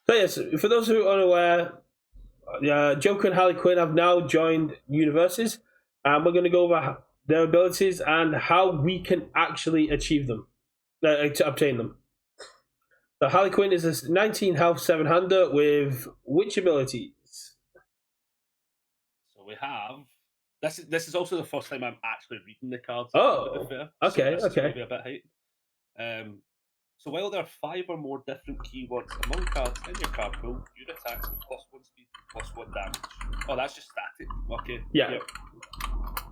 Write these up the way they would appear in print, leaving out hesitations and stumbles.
So yes, for those who are unaware, Joker and Harley Quinn have now joined Universus, and we're going to go over their abilities and how we can actually achieve them, to obtain them. So Harley Quinn is a 19 health 7-hander with which abilities? So we have this is also the first time I'm actually reading the cards. Oh, to be fair. okay, So this is okay. going to be a bit hype. So while there are 5 or more different keywords among cards in your card pool, your attacks with +1 speed and +1 damage. Oh, that's just static. Okay. Yeah. Yep.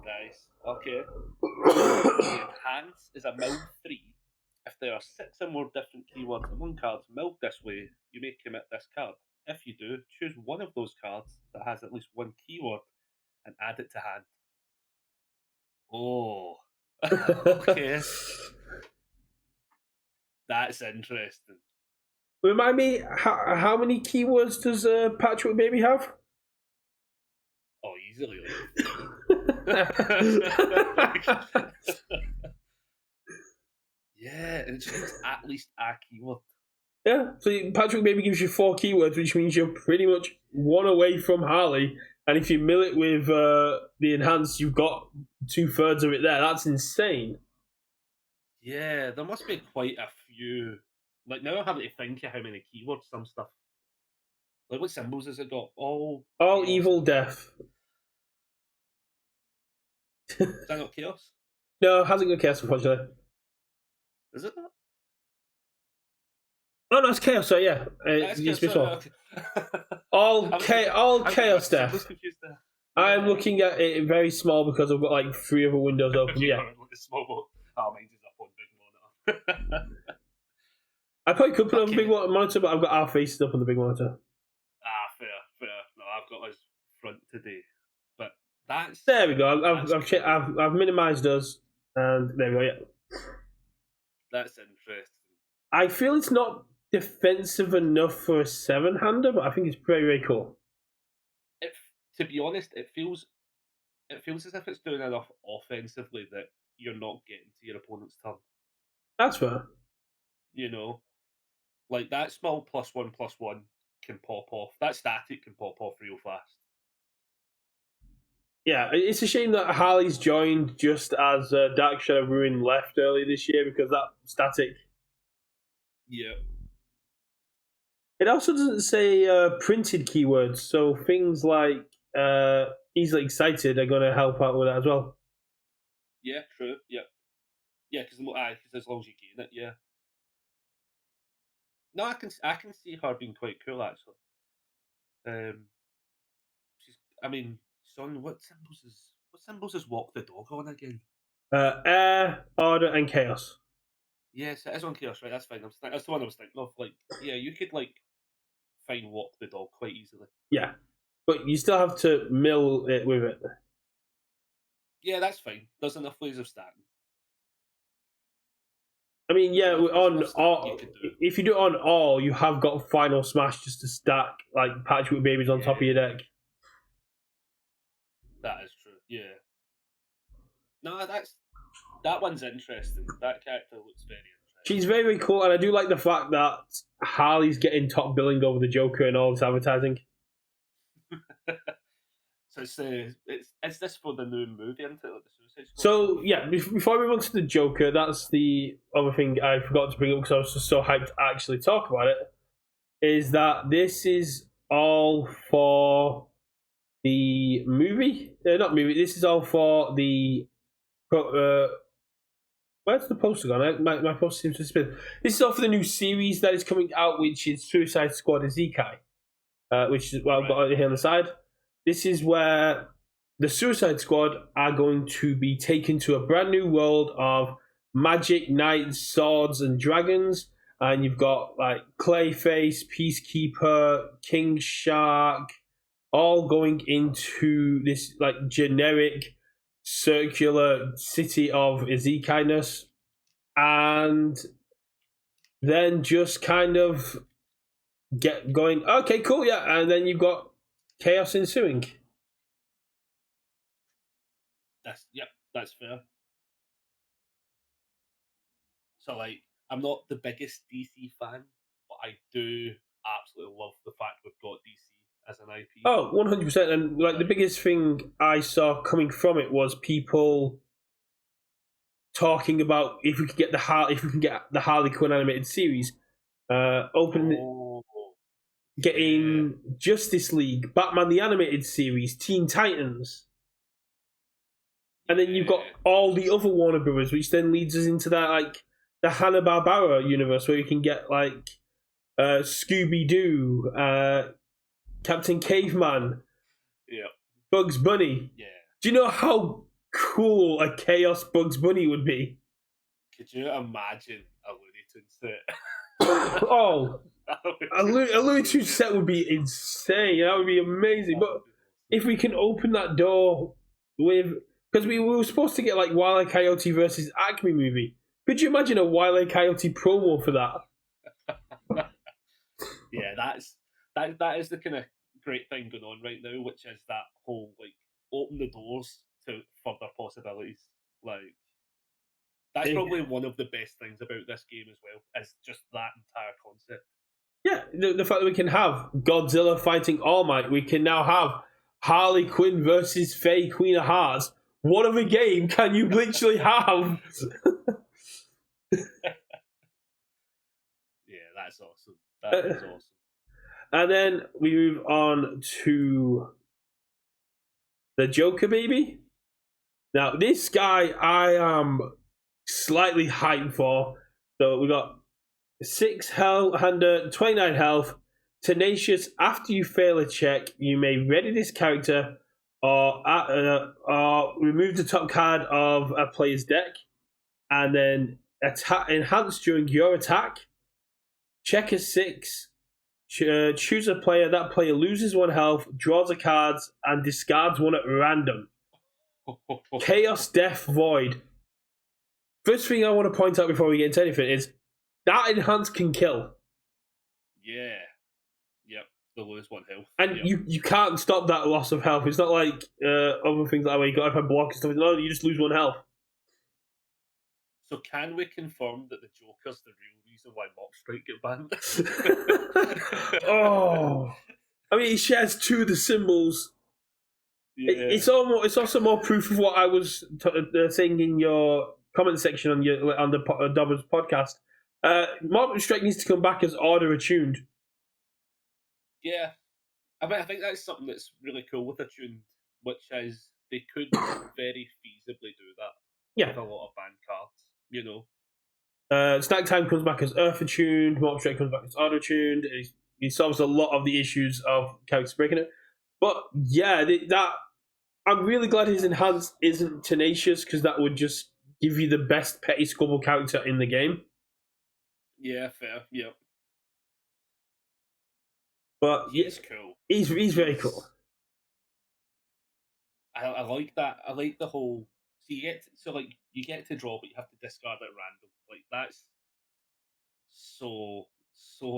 Nice. Okay. Enhance is a mild 3. If there are 6 or more different keywords among cards milled this way, you may commit this card. If you do, choose one of those cards that has at least one keyword and add it to hand. Oh. Okay. That's interesting. Remind me, how many keywords does Patchwork Baby have? Oh, easily. Yeah, and it's at least a keyword. Yeah, so Patchwork Baby gives you 4 keywords, which means you're pretty much one away from Harley. And if you mill it with the enhanced, you've got 2/3 of it there. That's insane. Yeah, there must be quite a few. Like now, I'm having to think of how many keywords some stuff. Like what symbols has it got? All chaos. Evil death. Is that not chaos? No, it hasn't got chaos, unfortunately. Is it not? Oh no, it's chaos. So yeah, It's chaos. All chaos death. I'm looking at it very small because I've got like 3 other windows open. Yeah. Small book. Oh, mine's is up on big monitor. I probably could put it on big monitor, but I've got our faces up on the big monitor. Fair. No, I've got us front today, but that's there we go. I've minimised us, and there we go. Yeah, that's interesting. I feel it's not defensive enough for a 7-hander, but I think it's very cool. To be honest, it feels as if it's doing enough offensively that you're not getting to your opponent's turn. That's fair. You know, like that small +1/+1 can pop off. That static can pop off real fast. Yeah, it's a shame that Harley's joined just as Dark Shadow Ruin left early this year because that static. Yeah. It also doesn't say printed keywords, so things like easily excited are going to help out with that as well. Yeah, true. Yeah, because as long as you gain it, yeah. No, I can see her being quite cool actually. Son, what symbols is Walk the Dog on again? Air, Order, and Chaos. Yes, it is on Chaos, right? That's fine. That's the one I was thinking of. Like, yeah, you could like find Walk the Dog quite easily. Yeah, but you still have to mill it with it. Yeah, that's fine. There's enough ways of starting. I mean, yeah, on all, if you do it on all, you have got Final Smash just to stack like Patchwork Babies on top of your deck. That is true. Yeah. No, that one's interesting. That character looks very interesting. She's very cool, and I do like the fact that Harley's getting top billing over the Joker and all this advertising. So it's this for the new movie, isn't it? Like the Suicide Squad? So yeah, before we move on to the Joker, that's the other thing I forgot to bring up because I was just so hyped to actually talk about it. Is that this is all for the movie? Not movie. This is all for the. Where's the poster gone? My poster seems to spin. This is all for the new series that is coming out, which is Suicide Squad Isekai, which is I've got here on the side. This is where the Suicide Squad are going to be taken to a brand new world of magic, knights, swords, and dragons. And you've got like Clayface, Peacekeeper, King Shark, all going into this like generic circular city of Isekai-ness, and then just kind of get going. Okay, cool, yeah, and then you've got chaos ensuing. That's fair. So like, I'm not the biggest DC fan, but I do absolutely love the fact we've got DC as an IP. Oh, 100%. And like the biggest thing I saw coming from it was people talking about if we can get the Harley Quinn animated series, getting Justice League, Batman the Animated Series, Teen Titans. And then you've got all the other Warner Brothers, which then leads us into that, like, the Hanna-Barbera universe, where you can get, like, Scooby-Doo, Captain Caveman, Bugs Bunny. Yeah. Do you know how cool a Chaos Bugs Bunny would be? Could you imagine a Looney Tunes set? Oh, a Looney Tunes set would be insane. That would be amazing. But if we can open that door with... Because we were supposed to get like Wile E. Coyote versus Acme movie. Could you imagine a Wile E. Coyote promo for that? Yeah, that is the kind of great thing going on right now, which is that whole like open the doors to further possibilities. Like that's probably one of the best things about this game as well, is just that entire concept. Yeah, the fact that we can have Godzilla fighting All Might, we can now have Harley Quinn versus Faye, Queen of Hearts. What other game can you literally have? Yeah, that's awesome. That is awesome. And then we move on to the Joker, baby. Now, this guy I am slightly hyped for. So we got 6 health, 29 health. Tenacious, after you fail a check, you may ready this character or remove the top card of a player's deck, and then enhance during your attack. Check a 6. Choose a player. That player loses 1 health, draws a card, and discards 1 at random. Chaos, Death, Void. First thing I want to point out before we get into anything is that enhance can kill. Yeah. Yep. The lose 1 health. And you can't stop that loss of health. It's not like other things like where you got to block and stuff. No, you just lose 1 health. So can we confirm that the Joker's the real reason why Mock Strike get banned? Oh, I mean, he shares 2 of the symbols. Yeah. It's also more proof of what I was saying in your comment section on the Dobbers podcast. Mock Strike needs to come back as order attuned. Yeah, I mean, I think that's something that's really cool with Attuned, which is they could very feasibly do that with a lot of banned cards, you know. Snack Time comes back as Earth attuned, Mock Strike comes back as auto attuned. He solves a lot of the issues of characters breaking it. But yeah, I'm really glad his enhance isn't Tenacious, because that would just give you the best petty squabble character in the game. Yeah, fair. Yeah. But he's cool. He's very cool. I like that. I like the whole. So you get to draw, but you have to discard at random. Like that's so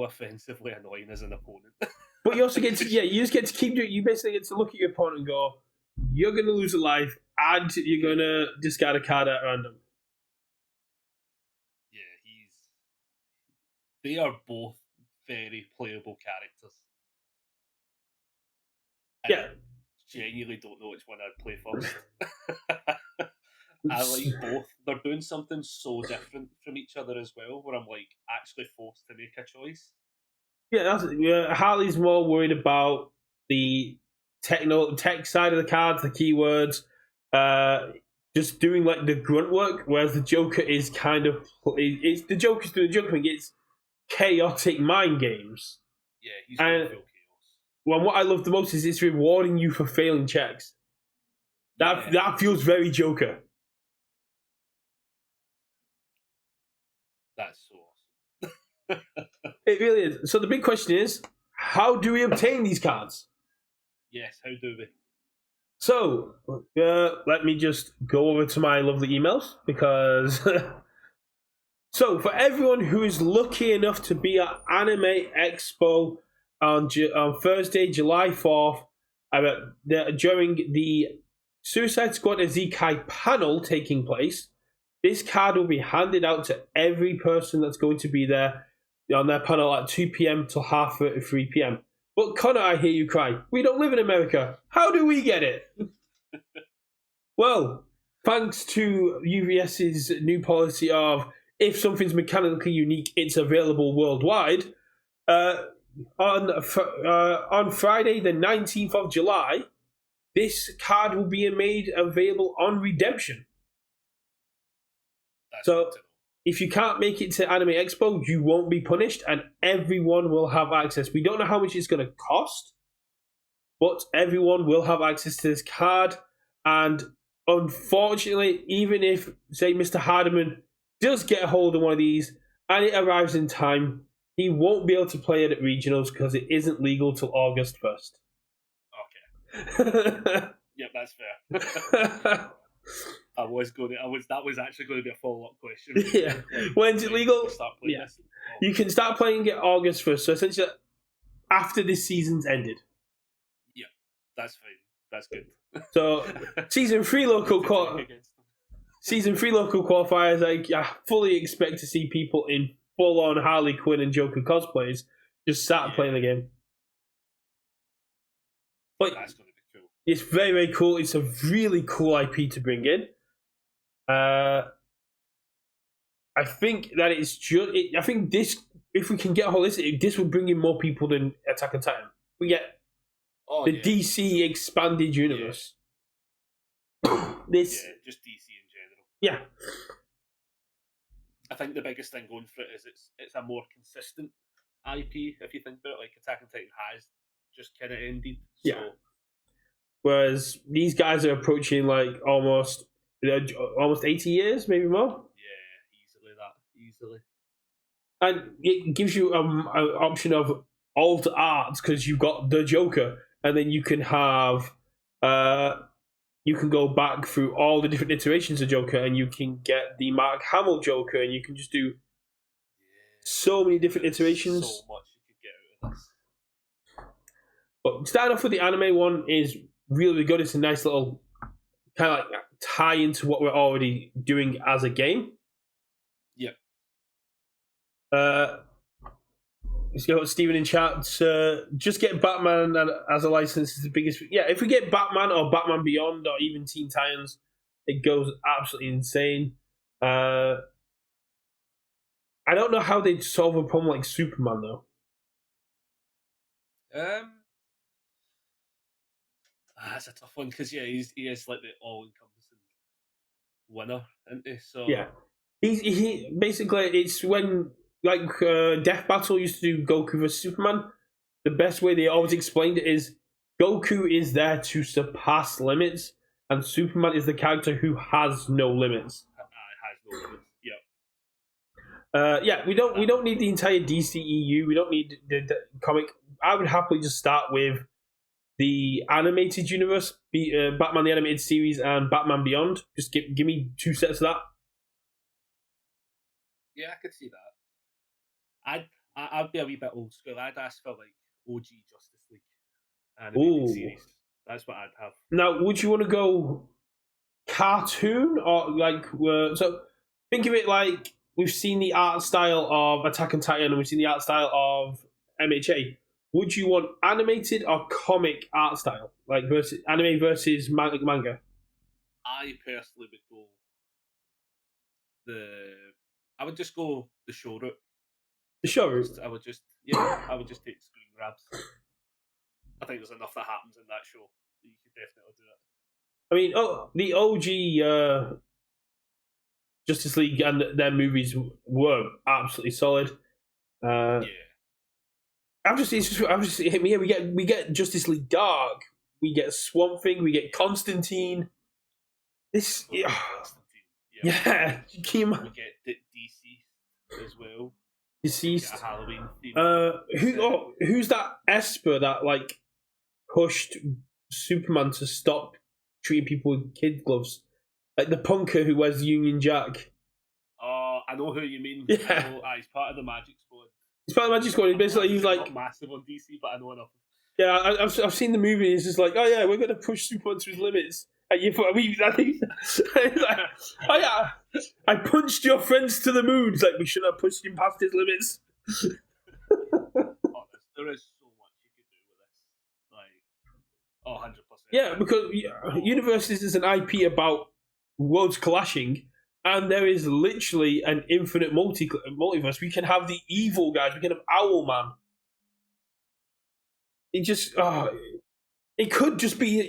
offensively annoying as an opponent. But you also get to you just get to keep doing. You basically get to look at your opponent and go, "You're going to lose a life, and you're going to discard a card at random." Yeah, they are both very playable characters. Yeah. Genuinely don't know which one I'd play first. I like both. They're doing something so different from each other as well, where I'm like actually forced to make a choice. Yeah, Harley's more worried about the tech side of the cards, the keywords, just doing like the grunt work, whereas the Joker is kind of the Joker's doing the Joker thing. It's chaotic mind games. Yeah, he's going to feel chaos. Well, what I love the most is it's rewarding you for failing checks. That feels very Joker. That's so awesome. It really is. So the big question is, how do we obtain these cards? Yes, how do we? So, let me just go over to my lovely emails, because... So, for everyone who is lucky enough to be at Anime Expo on Thursday, July 4th, during the Suicide Squad Ezekai panel taking place, this card will be handed out to every person that's going to be there. on their panel at 2 p.m. till 3 p.m. But Connor, I hear you cry. We don't live in America. How do we get it? Well, thanks to UVS's new policy of if something's mechanically unique, it's available worldwide. On Friday, the 19th of July, this card will be made available on redemption. So, if you can't make it to Anime Expo, you won't be punished, and everyone will have access. We don't know how much it's going to cost, but everyone will have access to this card. And unfortunately, even if, say, Mr. Hardiman does get a hold of one of these and it arrives in time, he won't be able to play it at regionals because it isn't legal till August 1st. Okay. Yep, that's fair. That was actually going to be a follow-up question. Yeah. Like, when's it legal? Yeah. This? You can start playing it August 1st, so essentially after this season's ended. Yeah, that's fine. That's good. So season 3 local qualifiers, I fully expect to see people in full-on Harley Quinn and Joker cosplays just start playing the game. But that's going to be cool. It's very, very cool. It's a really cool IP to bring in. I think that it's just. I think this, if we can get holistic, this will bring in more people than Attack on Titan. We get DC expanded universe. Just DC in general. Yeah. I think the biggest thing going for it is it's a more consistent IP. If you think about it, like Attack on Titan has just kind of ended. So. Yeah. Whereas these guys are approaching like almost 80 years, maybe more. Yeah, easily. And it gives you an option of alt art because you've got the Joker, and then you can have you can go back through all the different iterations of Joker, and you can get the Mark Hamill Joker, and you can just do so many different iterations. So much you could get out of this. But starting off with the anime one is really good. It's a nice little kind of like tie into what we're already doing as a game. Yeah. Let's go with Steven in chat. Just get Batman as a license is the biggest. Yeah, if we get Batman or Batman Beyond or even Teen Titans, it goes absolutely insane. I don't know how they'd solve a problem like Superman though. That's a tough one because he is like the all-encompassing winner, isn't he? So yeah, he basically it's when like Death Battle used to do Goku vs Superman. The best way they always explained it is Goku is there to surpass limits, and Superman is the character who has no limits. Yeah, we don't need the entire DCEU. We don't need the comic. I would happily just start with the animated universe, Batman the Animated Series and Batman Beyond. Just give me 2 sets of that. Yeah, I could see that. I'd be a wee bit old school. I'd ask for like OG Justice League animated series. That's what I'd have. Now, would you want to go cartoon or like so? Think of it like we've seen the art style of Attack on Titan and we've seen the art style of MHA. Would you want animated or comic art style, like versus anime versus manga? I personally would go I would just go the show route. The show route. I would just take screen grabs. I think there's enough that happens in that show that you could definitely do it. I mean, the OG Justice League and their movies were absolutely solid. Yeah. We get Justice League Dark, we get Swamp Thing, we get Constantine. Constantine. Yeah. We get DC as well. Deceased. A Halloween theme. Who's that Esper that like pushed Superman to stop treating people with kid gloves? Like the punker who wears the Union Jack. Oh, I know who you mean. Yeah. He's part of the Magic Squad. He's part of the Magic Squad. He's like not massive on DC, but I know enough. Yeah, I've seen the movie. It's just like, oh yeah, we're gonna push Superman to his limits. And I think, like, oh yeah, I punched your friends to the moon. It's like we shouldn't have pushed him past his limits. Honest, there is so much you could do with this. Like, 100%. Yeah, because Universus is an IP about worlds clashing, and there is literally an infinite multiverse. We can have the evil guys. We can have Owlman. It just, it could just be,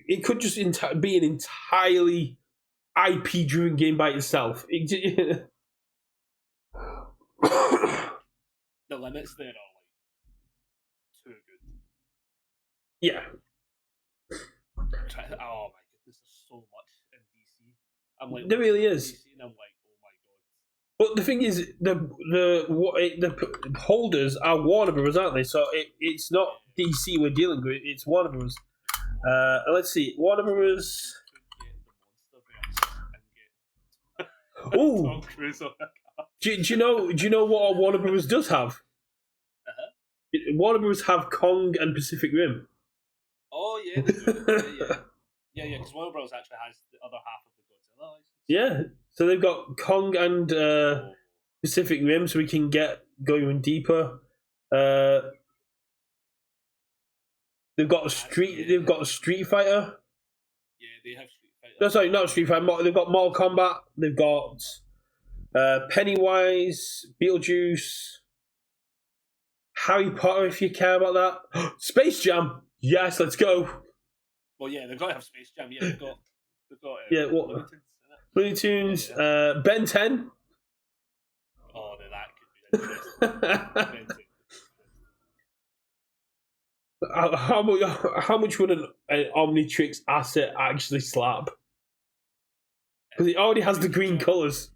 it could just be an entirely IP-driven game by itself. The limits there are like too good. Yeah. Oh my goodness, there's so much in DC. I'm like, there really is. DC, and I'm like, oh my god. But the thing is, the holders are Warner Bros., aren't they? So it's not DC we're dealing with; it's Warner Bros. Let's see, Warner Bros. Oh, do you know what Warner Bros. Does have? Warner Bros. Have Kong and Pacific Rim. Oh yeah, yeah. Because Warner Bros. Actually has the other half of the Godzilla license. Yeah, so they've got Kong and Pacific Rim, so we can get going deeper. They've got Street Fighter. Yeah, they have Street Fighter. No, sorry, not Street Fighter. They've got Mortal Kombat. They've got Pennywise, Beetlejuice, Harry Potter. If you care about that, Space Jam. Yes, let's go. Well, yeah, they've got to have Space Jam. Yeah, they've got yeah, what? Looney Tunes, Ben 10. Oh, no, that could be interesting. How much would an Omnitrix asset actually slap? Because he already has the green colours.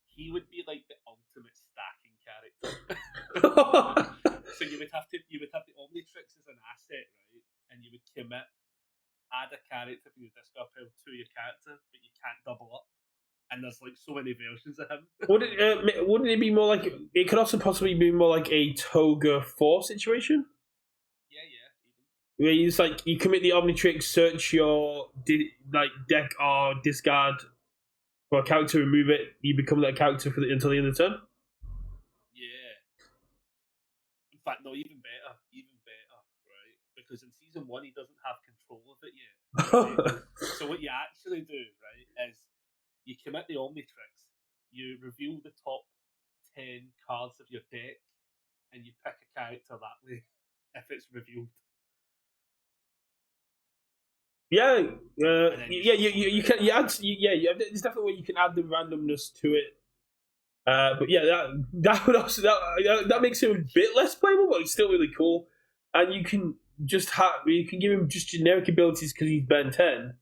He would be like the ultimate stacking character. So you would have the Omnitrix as an asset, right? And you would add a character from your discard pile to your character, but you can't double up. And there's like so many versions of him. Wouldn't it be more like, it could also possibly be more like a Toga 4 situation? Yeah, even. Where you just like, you commit the Omnitrix, search your deck or discard for a character, remove it, you become that character until the end of the turn? Yeah. In fact, no, even better, right? Because in season 1 he doesn't have control of it yet. Right? So what you actually do, right, is you commit the Omnitrix, you reveal the top 10 cards of your deck, and you pick a character that way if it's revealed. Yeah, you can. There's definitely a way you can add the randomness to it. But yeah, that would also that makes him a bit less playable, but it's still really cool. And you can give him just generic abilities because he's Ben 10,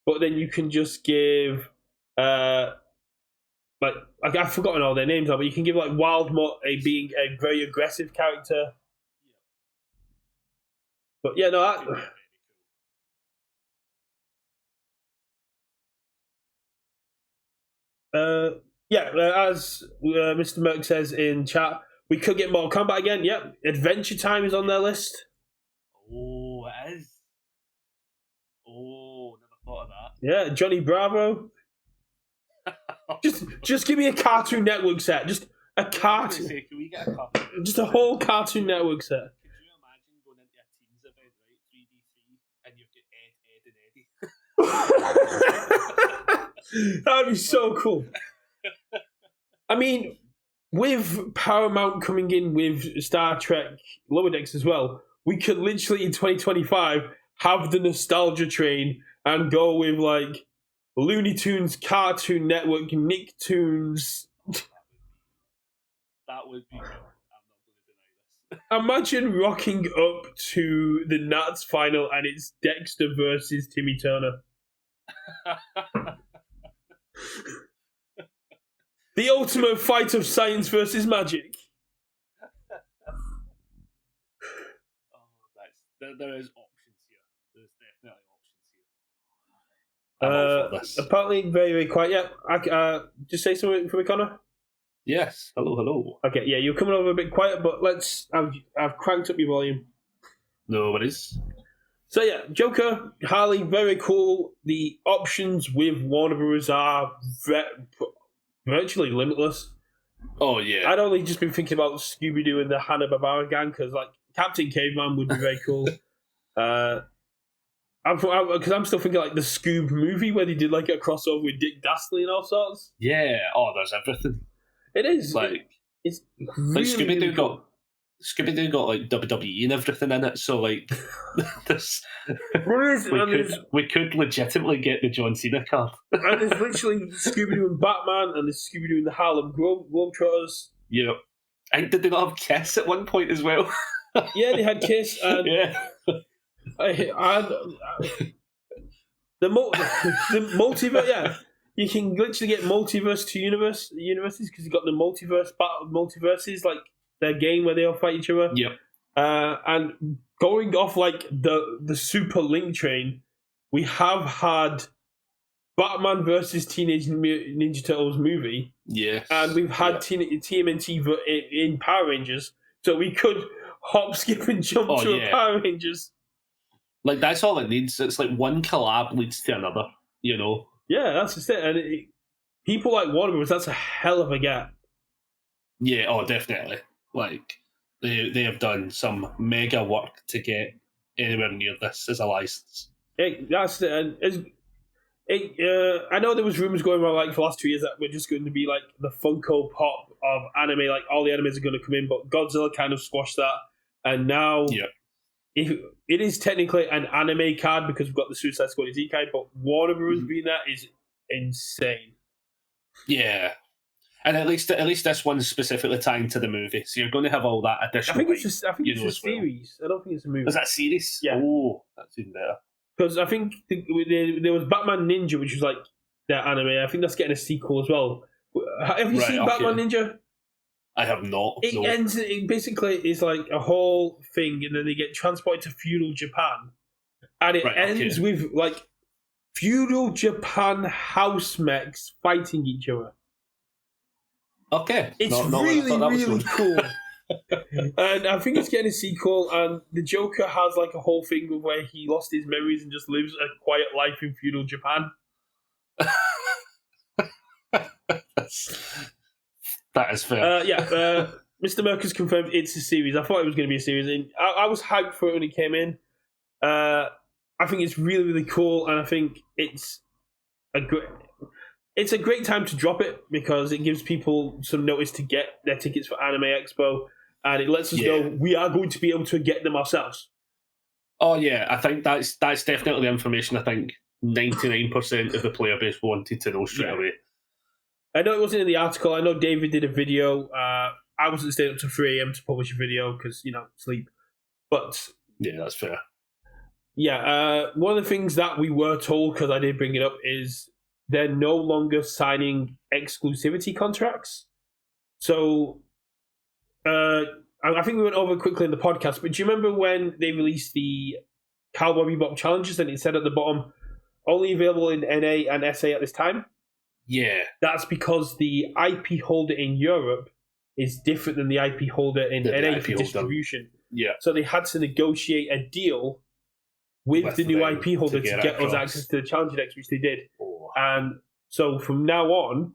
but then you can just give I've forgotten all their names now, but you can give like Wildmutt being a very aggressive character. But yeah, no. As Mr. Merck says in chat, we could get Mortal Kombat again. Yep, Adventure Time is on their list. Oh, it is. Oh, never thought of that. Yeah, Johnny Bravo. Just give me a Cartoon Network set. Just a cartoon. Can we get a cartoon? Just a whole Cartoon Network set. Could you imagine going into a teams event, right? 3v3, and you've got Ed, and Eddie? That'd be so cool. I mean, with Paramount coming in with Star Trek Lower Decks as well, we could literally in 2025 have the nostalgia train and go with like Looney Tunes, Cartoon Network, Nicktoons. That would be good. I'm not going to deny this. Imagine rocking up to the Nats final and it's Dexter versus Timmy Turner. The ultimate fight of science versus magic. There is options here. There's definitely options here. Apparently, very, very quiet. Yeah, just say something for me, Connor. Yes. Hello. Okay, yeah, you're coming over a bit quiet, but I've cranked up your volume. No worries. So yeah, Joker, Harley, very cool. The options with Warner Bros. Are virtually limitless. Oh yeah. I'd only just been thinking about Scooby Doo and the Hanna-Barbera gang because like Captain Caveman would be very cool. Because I'm still thinking like the Scoob movie where they did like a crossover with Dick Dastardly and all sorts. Yeah. Oh, there's everything. It is like it's really, Scooby Doo cool. Scooby-Doo got like WWE and everything in it, so like this, we could legitimately get the John Cena card. And there's literally Scooby-Doo and Batman, and there's Scooby-Doo and the Harlem Globetrotters. Yeah. And did they not have Kiss at one point as well? Yeah, they had Kiss. And the multiverse, yeah. You can literally get multiverse to universes because you've got the multiverses, like their game where they all fight each other. Yep. And going off like the Super Link train, we have had Batman versus Teenage Ninja Turtles movie. Yes. And we've had TMNT in Power Rangers, so we could hop, skip, and jump to a Power Rangers. Like that's all it needs. It's like one collab leads to another. You know. Yeah, that's just it. And people like Warner Bros. That's a hell of a gap. Yeah. Oh, definitely. Like they have done some mega work to get anywhere near this as a license. That's it. I know there was rumors going around like for the last 2 years that we're just going to be like the Funko Pop of anime, like all the animes are going to come in, but Godzilla kind of squashed that, and now it is technically an anime card because we've got the Suicide Squad Isekai, but Warner Bros. Being that is insane. Yeah. And at least this one's specifically tying to the movie, so you're going to have all that additional. I think it's just a series. I don't think it's a movie. Is that a series? Yeah. Oh, that's even better. Because I think there was Batman Ninja, which was like their anime. I think that's getting a sequel as well. Have you seen Batman Ninja? I have not. It basically is like a whole thing, and then they get transported to feudal Japan, and it ends with like feudal Japan house mechs fighting each other. Okay. It's really cool. And I think it's getting a sequel, and the Joker has like a whole thing of where he lost his memories and just lives a quiet life in feudal Japan. That is fair. Mr. Merker's confirmed it's a series. I thought it was going to be a series, and I was hyped for it when it came in. I think it's really, really cool, and I think it's a great time to drop it because it gives people some notice to get their tickets for Anime Expo, and it lets us know we are going to be able to get them ourselves. Oh yeah, I think that's definitely the information I think 99% of the player base wanted to know straight away. I know it wasn't in the article. I know David did a video. I wasn't staying up to 3 a.m. to publish a video because, sleep. But yeah, that's fair. Yeah, one of the things that we were told, because I did bring it up, is they're no longer signing exclusivity contracts. So, I think we went over quickly in the podcast, but do you remember when they released the Cowboy Bebop challenges and it said at the bottom, only available in NA and SA at this time? Yeah. That's because the IP holder in Europe is different than the IP holder in NA for distribution. Yeah. So they had to negotiate a deal with the new IP holder to get us access to the Challenger decks, which they did. Oh. And so from now on,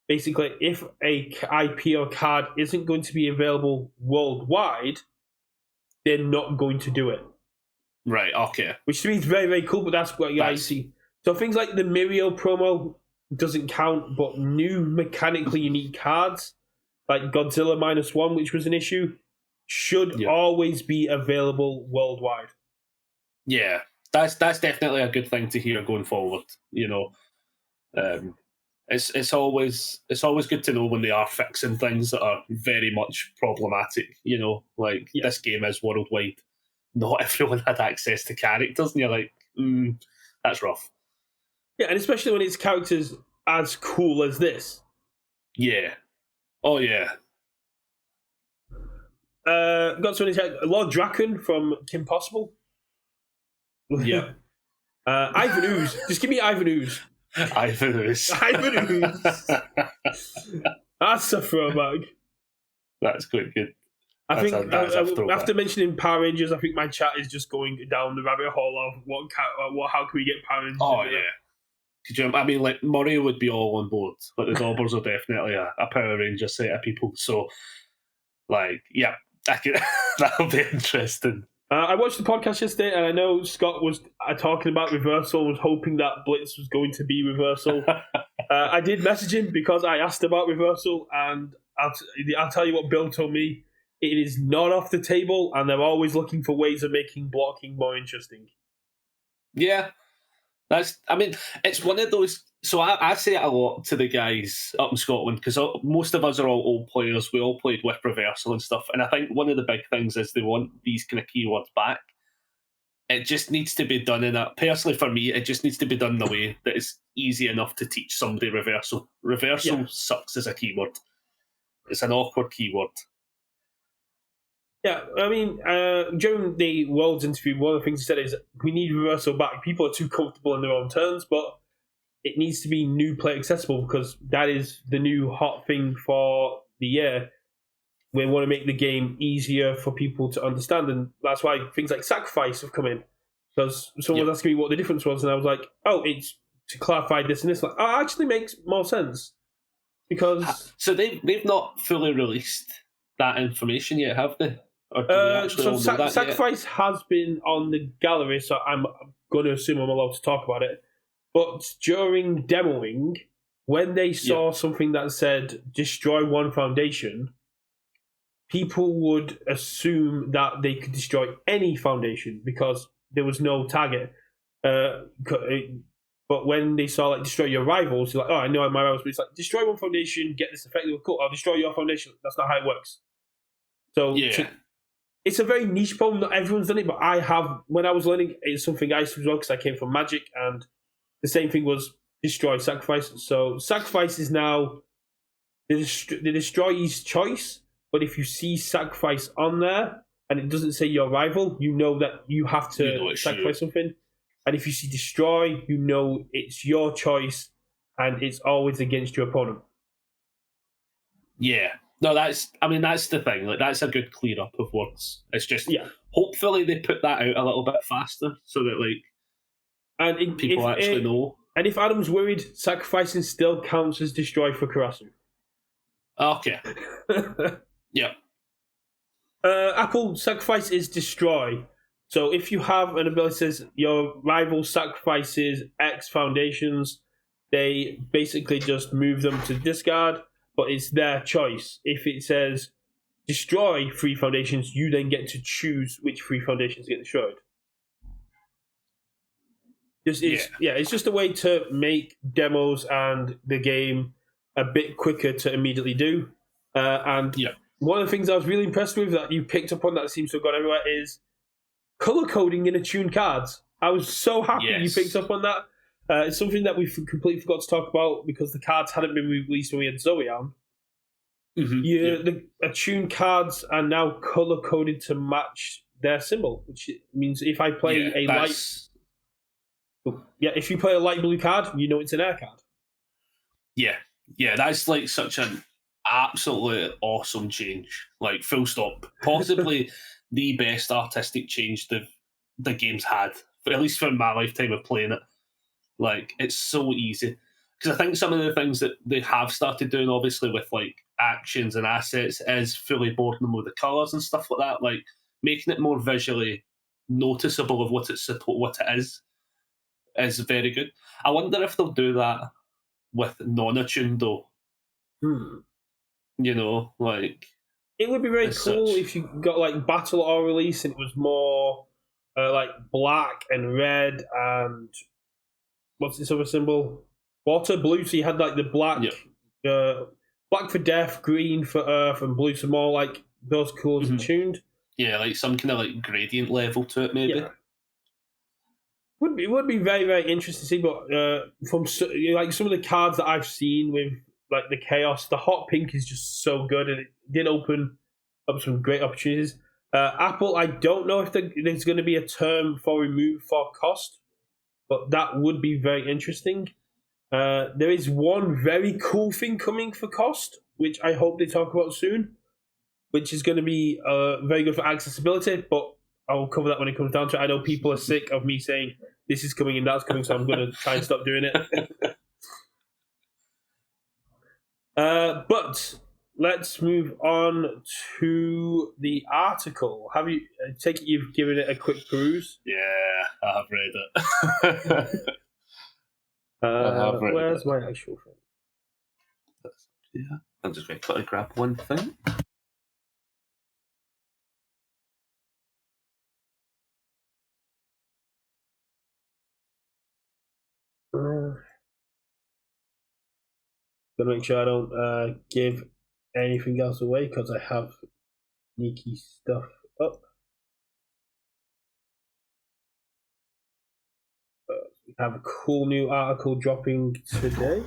basically, if a IP or card isn't going to be available worldwide, they're not going to do it. Right, okay. Which to me is very, very cool, but that's what I see. So things like the Mirio promo doesn't count, but new mechanically unique cards, like Godzilla -1, which was an issue, should always be available worldwide. Yeah, that's definitely a good thing to hear going forward. It's always good to know when they are fixing things that are very much problematic. This game is worldwide. Not everyone had access to characters, and you're like, that's rough. Yeah, and especially when it's characters as cool as this. Yeah. Oh yeah. Got someone check Lord Draken from Kim Possible. Yeah. Ivan Ooze. Just give me Ivan Ooze. Ivan Ooze. Ivan Ooze. That's a throwback. That's quite good. I think after mentioning Power Rangers, I think my chat is just going down the rabbit hole of how can we get Power Rangers? Oh yeah. I mean, like Murray would be all on board, but the Daubers are definitely a Power Ranger set of people. So, like, yeah, that'll be interesting. I watched the podcast yesterday, and I know Scott was talking about Reversal, was hoping that Blitz was going to be Reversal. I did message him because I asked about Reversal, and I'll tell you what Bill told me. It is not off the table, and they're always looking for ways of making blocking more interesting. Yeah. It's one of those. So I say it a lot to the guys up in Scotland because most of us are all old players. We all played with Reversal and stuff. And I think one of the big things is they want these kind of keywords back. It just needs to be done in a. Personally, for me, it just needs to be done in a way that is easy enough to teach somebody Reversal. Reversal sucks as a keyword. It's an awkward keyword. Yeah, I mean, during the Worlds interview, one of the things he said is we need Reversal back. People are too comfortable in their own turns, but it needs to be new play accessible because that is the new hot thing for the year. We want to make the game easier for people to understand, and that's why things like Sacrifice have come in. Because someone was asking me what the difference was, and I was like, oh, it's to clarify this and this. Like, oh, it actually makes more sense. Because... So they've not fully released that information yet, have they? So Sacrifice has been on the gallery, so I'm going to assume I'm allowed to talk about it. But during demoing, when they saw something that said destroy one foundation, people would assume that they could destroy any foundation because there was no target. But when they saw like destroy your rivals, they're like, oh, I know my rivals, but it's like destroy one foundation, get this effect. Cool, I'll destroy your foundation. That's not how it works. So it's a very niche problem. Not everyone's done it, but I have. When I was learning, it's something I used to as well because I came from Magic, and the same thing was destroy, sacrifice. So sacrifice is now the destroyee's choice, but if you see sacrifice on there and it doesn't say your rival, you know that you have to sacrifice something. And if you see destroy, you know it's your choice and it's always against your opponent. Yeah. No, that's the thing. Like, that's a good clear up of words. It's just, hopefully they put that out a little bit faster so that, like, and people actually know. And if Adam's worried, sacrificing still counts as destroy for Karasu. Okay. Yeah. Apple, sacrifice is destroy. So if you have an ability that says your rival sacrifices X foundations, they basically just move them to discard. But it's their choice. If it says destroy 3 foundations, you then get to choose which 3 foundations get destroyed. It's just a way to make demos and the game a bit quicker to immediately do. One of the things I was really impressed with that you picked up on that seems to have gone everywhere is color coding in attuned cards. I was so happy you picked up on that. It's something that we completely forgot to talk about because the cards hadn't been released when we had Zoe on. The attuned cards are now color coded to match their symbol, which means if I play if you play a light blue card, you know it's an air card. Yeah, that's like such an absolutely awesome change. Like, full stop. Possibly the best artistic change the game's had, at least for my lifetime of playing it. Like, it's so easy. Because I think some of the things that they have started doing, obviously, with, like, actions and assets is fully boarding them with the colours and stuff like that. Like, making it more visually noticeable of what it is very good. I wonder if they'll do that with non-attuned, though. You know, like... It would be very cool if you got, like, Battle or Release and it was more, like, black and red and... What's this other symbol? Water, blue. So you had like the black, black for death, green for earth, and blue. So more like those colours attuned. Yeah, like some kind of like gradient level to it, maybe. Yeah. Would be very, very interesting to see. But from like some of the cards that I've seen with like the chaos, the hot pink is just so good, and it did open up some great opportunities. Apple, I don't know if there's going to be a term for remove for cost. But that would be very interesting. There is one very cool thing coming for cost, which I hope they talk about soon, which is going to be very good for accessibility. But I'll cover that when it comes down to it. I know people are sick of me saying this is coming and that's coming, so I'm going to try and stop doing it. But let's move on to the article. Have you take it you've given it a quick peruse? Yeah, I have read it. Where's my actual thing? Yeah, I'm just going to quickly grab one thing. Gotta make sure I don't give anything else away because I have sneaky stuff up. We have a cool new article dropping today.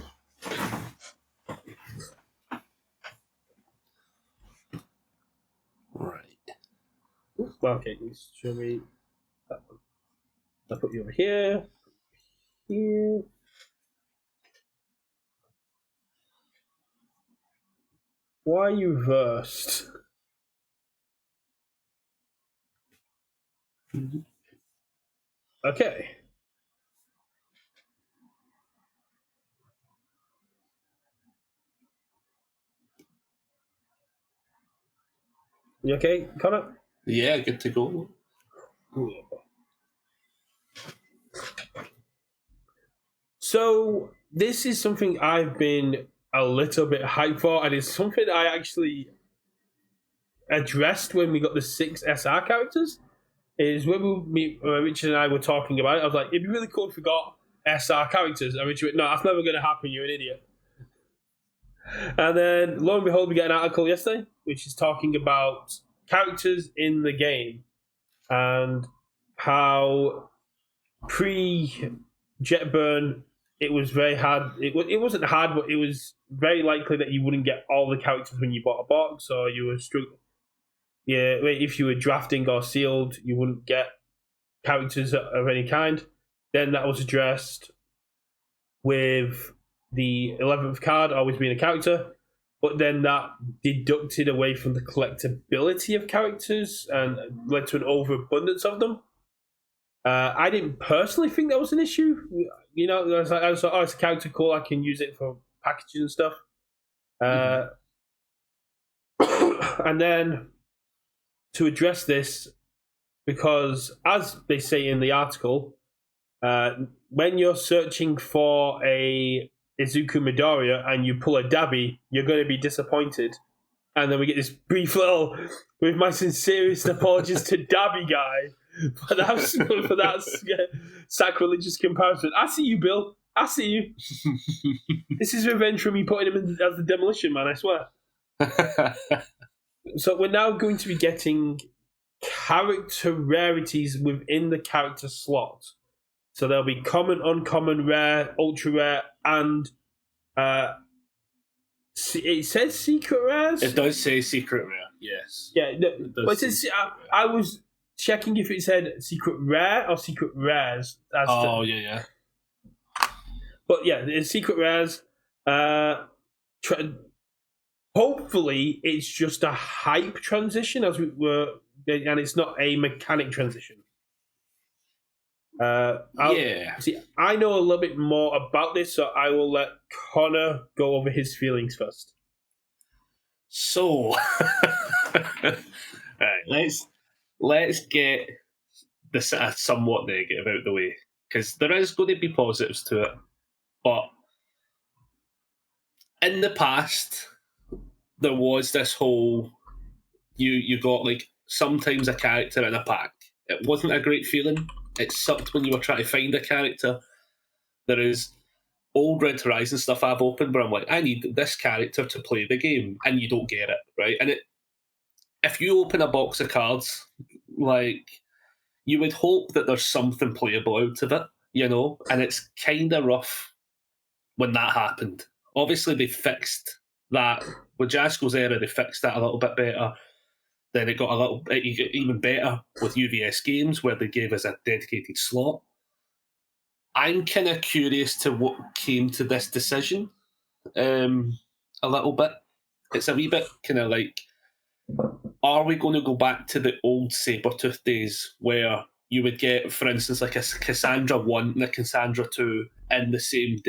Right. Okay, show me that one. I'll put you over here. Here. Why are you versed? Okay. You okay, Connor? Yeah, good to go. So this is something I've been a little bit hyped for, and it's something I actually addressed when we got the 6 SR characters. Is when Richard and I were talking about it, I was like, it'd be really cool if we got SR characters. And Richard went, no, that's never going to happen, you're an idiot. And then, lo and behold, we get an article yesterday, which is talking about characters in the game and how pre-Jetburn, it was very hard. It wasn't hard, but it was very likely that you wouldn't get all the characters when you bought a box, or you were struggling. Yeah, if you were drafting or sealed, you wouldn't get characters of any kind. Then that was addressed with the 11th card always being a character, but then that deducted away from the collectability of characters and led to an overabundance of them. I didn't personally think that was an issue. You know, I was like, oh, it's a character, cool, I can use it for packaging and stuff. And then to address this, because as they say in the article, when you're searching for a Izuku Midoriya and you pull a Dabi, you're going to be disappointed. And then we get this brief little, with my sincerest apologies to Dabi guy for that sacrilegious comparison. I see you, Bill. I see you. This is revenge for me putting him in as the Demolition Man, I swear. So we're now going to be getting character rarities within the character slot. So there'll be common, uncommon, rare, ultra rare, and it says secret rares. It does say secret rare, yes. Yeah, but it says, I was checking if it said secret rare or secret rares. Yeah. But yeah, it's secret rares. Hopefully, it's just a hype transition, and it's not a mechanic transition. See, I know a little bit more about this, so I will let Connor go over his feelings first. So, right, let's get this somewhat negative out of the way, because there is going to be positives to it, but in the past, there was this whole you got like sometimes a character in a pack. It wasn't a great feeling. It sucked when you were trying to find a character. There is old Red Horizon stuff I've opened where I'm like, I need this character to play the game, and you don't get it, right? And if you open a box of cards, like, you would hope that there's something playable out of it, you know? And it's kind of rough when that happened. Obviously, they fixed that. With Jasko's era, they fixed that a little bit better. Then it got even better with UVS Games, where they gave us a dedicated slot. I'm kind of curious to what came to this decision a little bit. It's a wee bit kind of like are we going to go back to the old Sabretooth days where you would get, for instance, like a Cassandra 1 and a Cassandra 2 in the same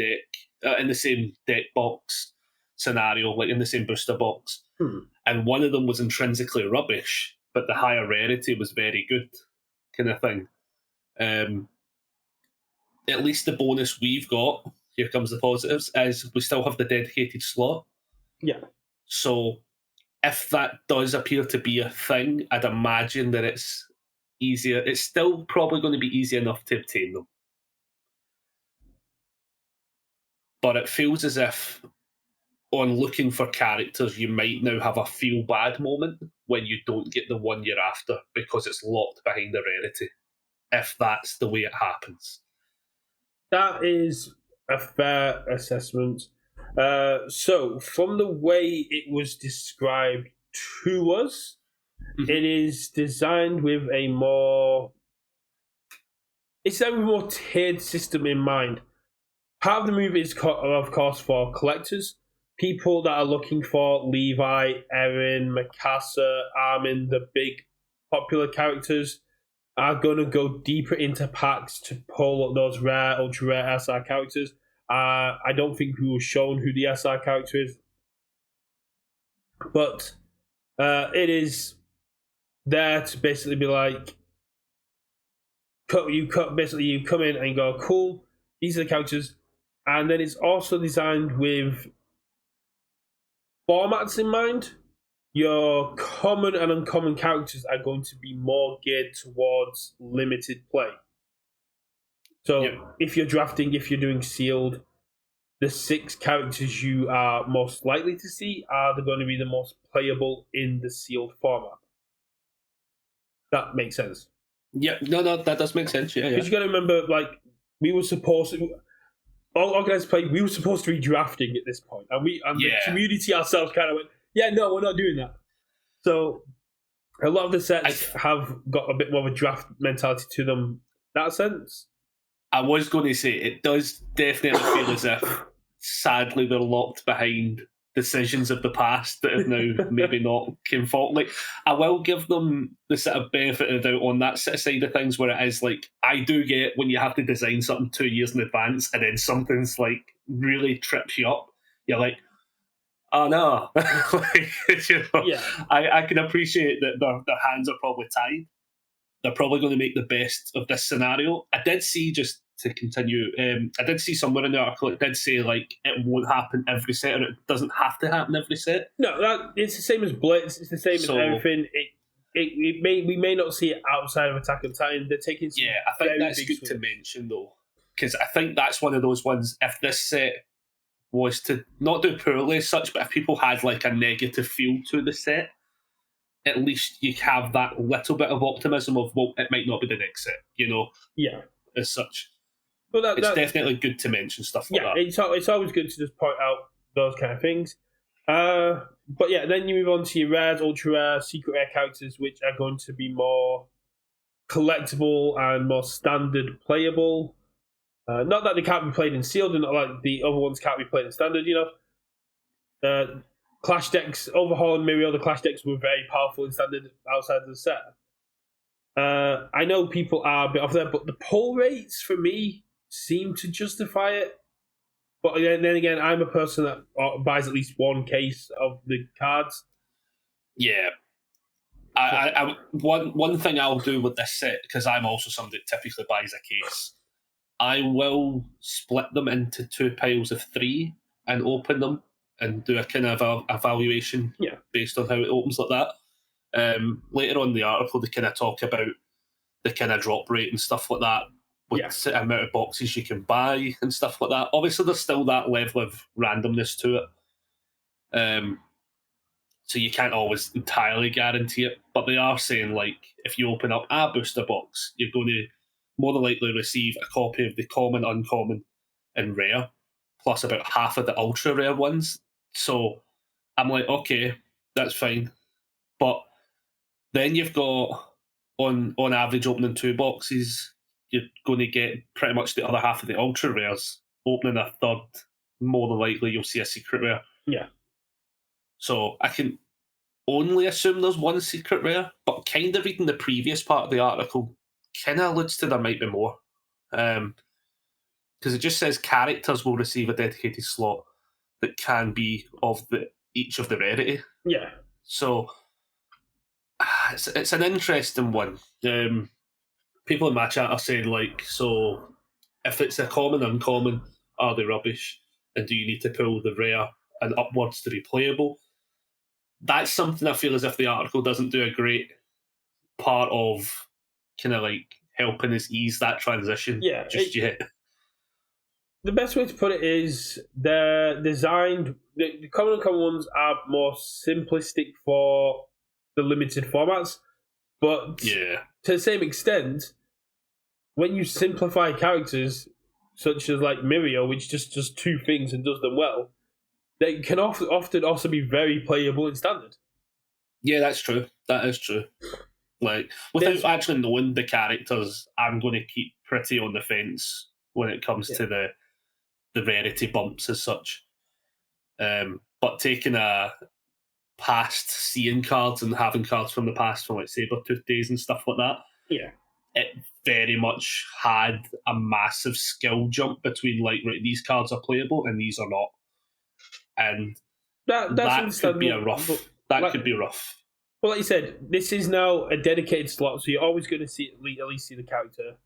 deck box scenario, like in the same booster box, and one of them was intrinsically rubbish, but the higher rarity was very good, kind of thing. At least the bonus we've got, here comes the positives, is we still have the dedicated slot. Yeah. So if that does appear to be a thing, I'd imagine that it's easier. It's still probably going to be easy enough to obtain them. But it feels as if on looking for characters, you might now have a feel bad moment when you don't get the one you're after because it's locked behind a rarity, if that's the way it happens. That is a fair assessment. So, from the way it was described to us, it is designed with a more tiered system in mind. Part of the movie is, of course, for collectors, people that are looking for Levi, Erin, Mikasa, Armin, the big popular characters, are going to go deeper into packs to pull those rare, ultra rare SR characters. I don't think we were shown who the SR character is, but it is there to basically be like, you come in and you go, cool, these are the characters, and then it's also designed with formats in mind. Your common and uncommon characters are going to be more geared towards limited play. So if you're drafting, if you're doing sealed, the 6 characters you are most likely to see are going to be the most playable in the sealed format. That makes sense. Yeah, no, that does make sense. Yeah, because you got to remember, like, we were supposed to. All organized play, we were supposed to be drafting at this point, and the community ourselves kind of went, "Yeah, no, we're not doing that." So a lot of the sets have got a bit more of a draft mentality to them. In that sense, I was going to say it does definitely feel as if, sadly, we're locked behind decisions of the past that have now maybe not came forward. Like, I will give them the sort of benefit of the doubt on that side of things, where it is like, I do get when you have to design something 2 years in advance and then something's like really trips you up. You're like, oh no. Like, I can appreciate that their hands are probably tied. They're probably going to make the best of this scenario. I did see, just to continue, I did see somewhere in the article, it did say like it won't happen every set, or it doesn't have to happen every set. No, it's the same as Blitz. It's the same as everything. We may not see it outside of Attack on Titan. They're taking some I think that's good to mention though, because I think that's one of those ones. If this set was to not do poorly as such, but if people had like a negative feel to the set, at least you have that little bit of optimism of, well, it might not be the next set, as such. But it's definitely good to mention stuff like that. It's always good to just point out those kind of things. But yeah, then you move on to your rares, ultra rare, secret rare characters, which are going to be more collectible and more standard playable. Not that they can't be played in sealed, and not like the other ones can't be played in standard, Clash decks, Overhaul and Miriel, the Clash decks were very powerful in standard outside of the set. I know people are a bit off there, but the pull rates for me seem to justify it. But then again, I'm a person that buys at least one case of the cards. Yeah. One thing I'll do with this set, because I'm also somebody that typically buys a case, I will split them into 2 piles of 3 and open them and do a kind of evaluation based on how it opens like that. Later on in the article, they kind of talk about the kind of drop rate and stuff like that, with the amount of boxes you can buy and stuff like that. Obviously, there's still that level of randomness to it. So you can't always entirely guarantee it, but they are saying, like, if you open up a booster box, you're going to more than likely receive a copy of the common, uncommon, and rare, plus about half of the ultra rare ones. So I'm like, okay, that's fine. But then you've got, on average, opening 2 boxes, you're going to get pretty much the other half of the ultra rares. Opening a third, more than likely you'll see a secret rare. Yeah. So I can only assume there's one secret rare, but kind of reading the previous part of the article kind of alludes to there might be more. Because it just says characters will receive a dedicated slot that can be of each of the rarity. Yeah. So it's an interesting one. People in my chat are saying, like, so if it's a common, uncommon, are they rubbish? And do you need to pull the rare and upwards to be playable? That's something I feel as if the article doesn't do a great part of kind of like helping us ease that transition just yet. The best way to put it is they're designed, the common and uncommon ones are more simplistic for the limited formats, but to the same extent, when you simplify characters, such as like Mirio, which just does two things and does them well, they can often also be very playable in standard. Yeah, that's true. That is true. Like, without actually knowing the characters, I'm going to keep pretty on the fence when it comes to the rarity bumps as such. But taking a past seeing cards and having cards from the past from like Sabertooth days and stuff like that, it very much had a massive skill jump between like, right, these cards are playable and these are not. And that could be could be rough. Well, like you said, this is now a dedicated slot, so you're always going to see at least see the character.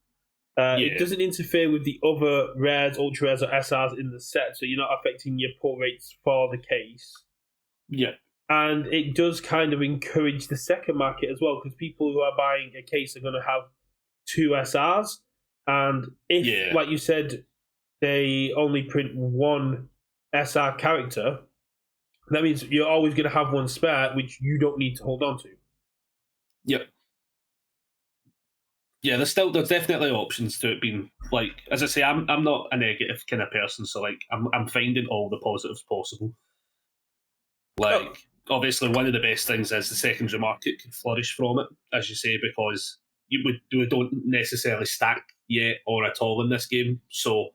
It doesn't interfere with the other rares, ultra rares, or SRs in the set, so you're not affecting your pull rates for the case. Yeah. And it does kind of encourage the second market as well, because people who are buying a case are going to have 2 SRs, and if, like you said, they only print 1 SR character, that means you're always going to have 1 spare, which you don't need to hold on to. Yep. Yeah, there's definitely options to it being, like, as I say, I'm not a negative kind of person, so like I'm finding all the positives possible. Like, obviously, one of the best things is the secondary market can flourish from it, as you say, because we don't necessarily stack yet or at all in this game, so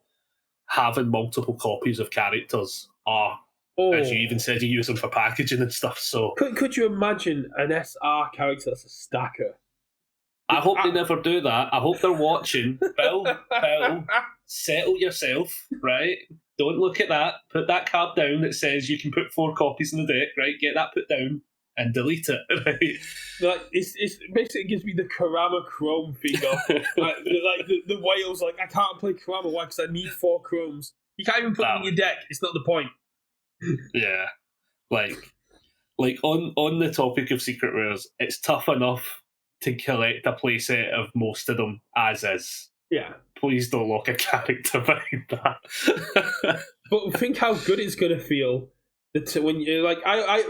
having multiple copies of characters are, as you even said, you use them for packaging and stuff. So could you imagine an SR character that's a stacker? I hope they never do that. I hope they're watching. Bill, settle yourself, right? Don't look at that. Put that card down that says you can put 4 copies in the deck, right? Get that put down and delete it, right? Like, it's basically gives me the Karama Chrome finger. like the whales, like, I can't play Karama. Why? Because I need 4 Chromes. You can't even put them in your deck. It's not the point. Yeah. Like on the topic of secret rares, it's tough enough to collect a playset of most of them as is. Yeah. Please don't lock a character behind that. But think how good it's going to feel when you like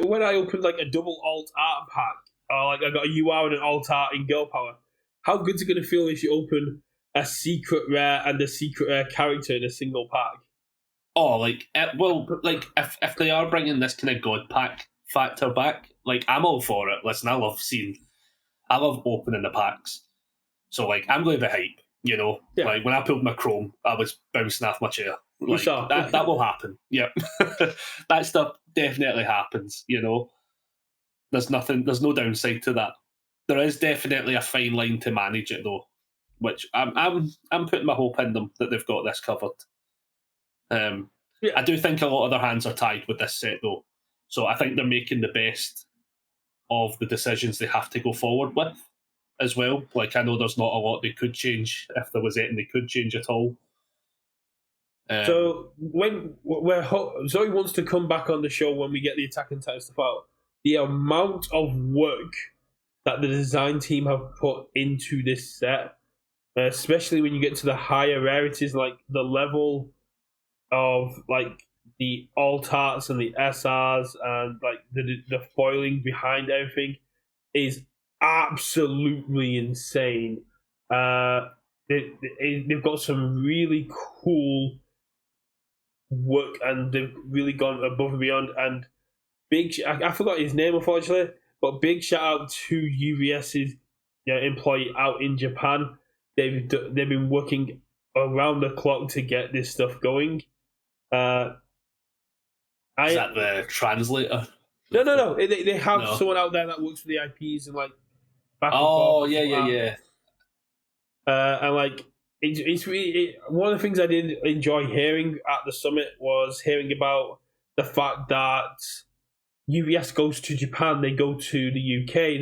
when I opened like a double alt art pack, or like I got a UR and an alt art in Girl Power. How good's it going to feel if you open a secret rare and a secret rare character in a single pack? Oh, like, well, like if they are bringing this kind of God pack factor back, like, I'm all for it. Listen, I love opening the packs. So, like, I'm going to be hype, you know? Yeah. Like, when I pulled my Chrome, I was bouncing off my chair. Like, that will happen. Yep. That stuff definitely happens, you know? There's no downside to that. There is definitely a fine line to manage it, though, which I'm putting my hope in them that they've got this covered. I do think a lot of their hands are tied with this set, though. So I think they're making the best of the decisions they have to go forward with as well. Like, I know there's not a lot they could change if there was anything they could change at all. So when Zoe wants to come back on the show when we get the Attack on Titan stuff out, the amount of work that the design team have put into this set, especially when you get to the higher rarities, like the level of like the alt arts and the SRs and like the foiling behind everything is absolutely insane. They've got some really cool work and they've really gone above and beyond. And I forgot his name unfortunately, but big shout out to UVS's employee out in Japan. They've been working around the clock to get this stuff going. Is that the translator? No. They have No. someone out there that works for the IPs and like. Back and Oh, forth, yeah. And like it's really one of the things I did enjoy hearing at the summit was hearing about the fact that UVS goes to Japan, they go to the UK,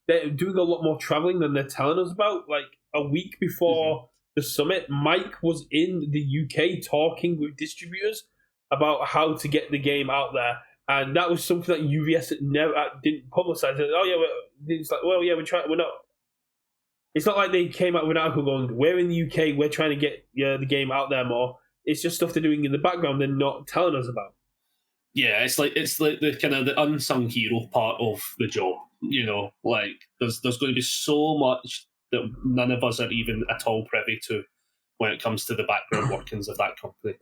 they're doing a lot more traveling than they're telling us about. Like a week before the summit, Mike was in the UK talking with distributors about how to get the game out there. And that was something that UVS didn't publicize. Oh yeah, it's like, well, yeah, we're not. It's not like they came out with an article going, "We're in the UK, we're trying to get the game out there more." It's just stuff they're doing in the background they're not telling us about. Yeah, it's like the kind of the unsung hero part of the job. Like there's going to be so much that none of us are even at all privy to when it comes to the background workings of that company.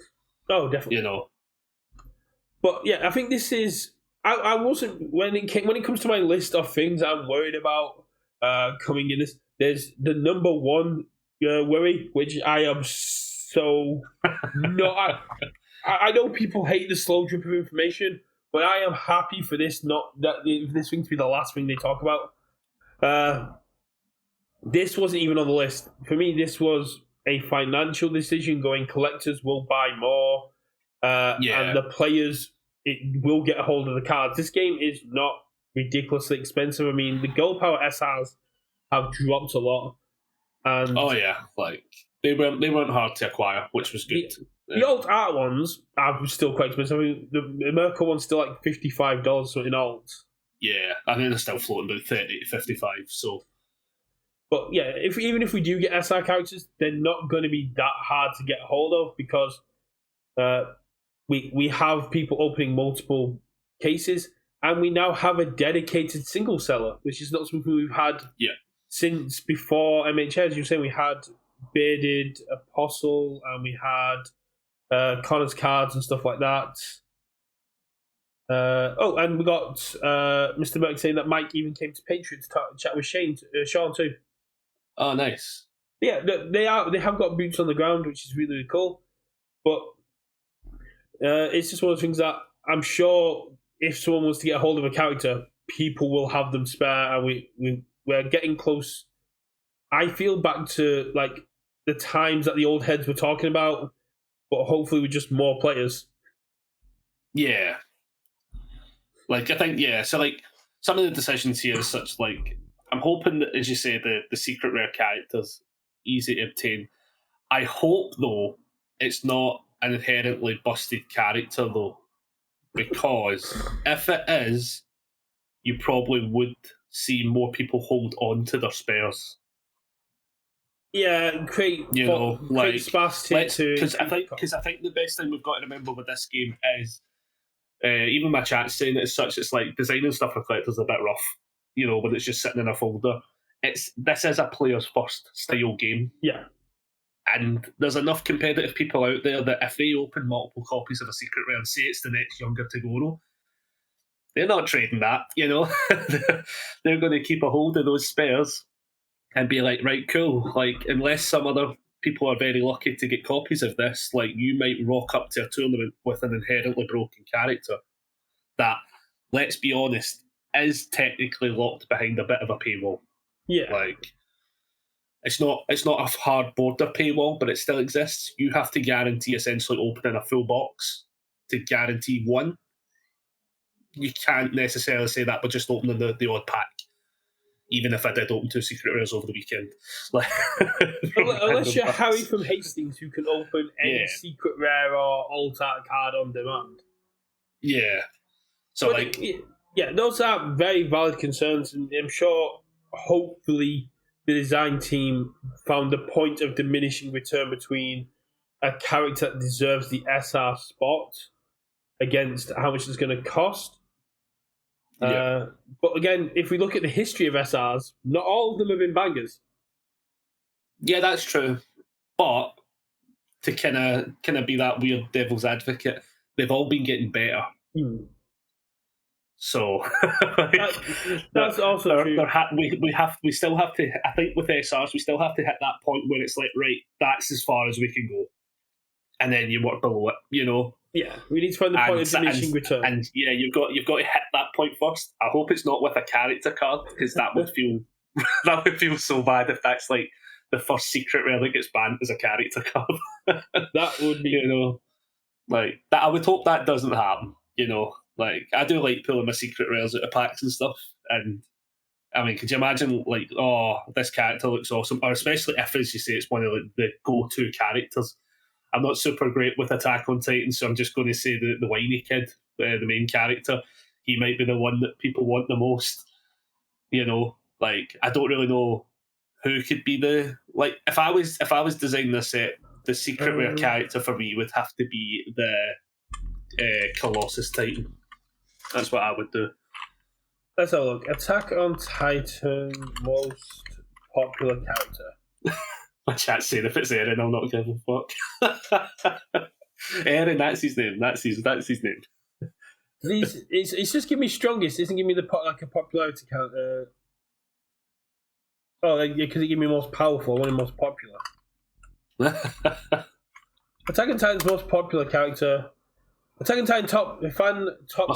Oh, definitely. But yeah, I think this is. I wasn't when it comes to my list of things I'm worried about coming in this. There's the number one worry, which I am so not. I know people hate the slow drip of information, but I am happy for this. Not that this thing to be the last thing they talk about. This wasn't even on the list for me. This was a financial decision. Going collectors will buy more. And the players will get a hold of the cards. This game is not ridiculously expensive. I mean, the Gold Power SRs have dropped a lot. And like they weren't hard to acquire, which was good. The old art ones are still quite expensive. I mean, the America one's still like $55 in alt. Yeah, I think they're still floating about 30 to 55. So, but yeah, even if we do get SR characters, they're not going to be that hard to get a hold of because we have people opening multiple cases, and we now have a dedicated single seller, which is not something we've had since before MHS. You were saying we had Bearded Apostle, and we had Connor's cards and stuff like that. And we got Mr. Merck saying that Mike even came to Patreon to chat with Sean too. Oh, nice. Yeah, they have got boots on the ground, which is really, really cool. But it's just one of the things that I'm sure if someone wants to get a hold of a character, people will have them spare, and we're getting close. I feel back to like the times that the old heads were talking about, but hopefully with just more players. Yeah. Like, I think, so like some of the decisions here is such like, I'm hoping that, as you say, the secret rare characters easy to obtain. I hope, though, it's not an inherently busted character, though, because if it is, you probably would see more people hold on to their spares. Yeah, create space to because I think the best thing we've got to remember with this game is even my chat's saying it as such. It's like designing stuff for collectors is a bit rough, when it's just sitting in a folder. This is a player's first style game. Yeah. And there's enough competitive people out there that if they open multiple copies of a secret rare and say it's the next Younger Toguro, they're not trading that, They're going to keep a hold of those spares and be like, right, cool. Like, unless some other people are very lucky to get copies of this, like, you might rock up to a tournament with an inherently broken character that, let's be honest, is technically locked behind a bit of a paywall. Yeah. Like, it's not a hard border paywall, but it still exists. You have to guarantee essentially opening a full box to guarantee one. You can't necessarily say that by just opening the odd pack, even if I did open 2 secret rares over the weekend. Like, unless you're Harry from Hastings, who can open any secret rare or alt art card on demand. Yeah. So, but those are very valid concerns, and I'm sure, hopefully, the design team found the point of diminishing return between a character that deserves the SR spot against how much it's going to cost. Yeah. But again, if we look at the history of SRs, not all of them have been bangers. Yeah, that's true. But to kind of be that weird devil's advocate, they've all been getting better. So that's also true. We still have to. I think with SRs, we still have to hit that point where it's like, right, that's as far as we can go, and then you work below it. Yeah, we need to find the point of diminishing return. And yeah, you've got to hit that point first. I hope it's not with a character card, because that would feel so bad if that's like the first secret rare that gets banned as a character card. That would be, like that. I would hope that doesn't happen. Like I do like pulling my secret rares out of packs and stuff. And I mean, could you imagine like, oh, this character looks awesome, or especially if, as you say, it's one of like, the go-to characters. I'm not super great with Attack on Titan, so I'm just going to say the whiny kid, the main character. He might be the one that people want the most. Like I don't really know who could be the like. If I was designing this set, the secret rare character for me would have to be the Colossus Titan. That's what I would do. Let's have a look. Attack on Titan most popular character. My chat's saying if it's Eren, I'll not give a fuck. Eren, that's his name. That's his name. It's just give me strongest. It doesn't give me the like a popularity count. Because it give me most powerful. I want him most popular. Attack on Titan's most popular character. Attack on Titan top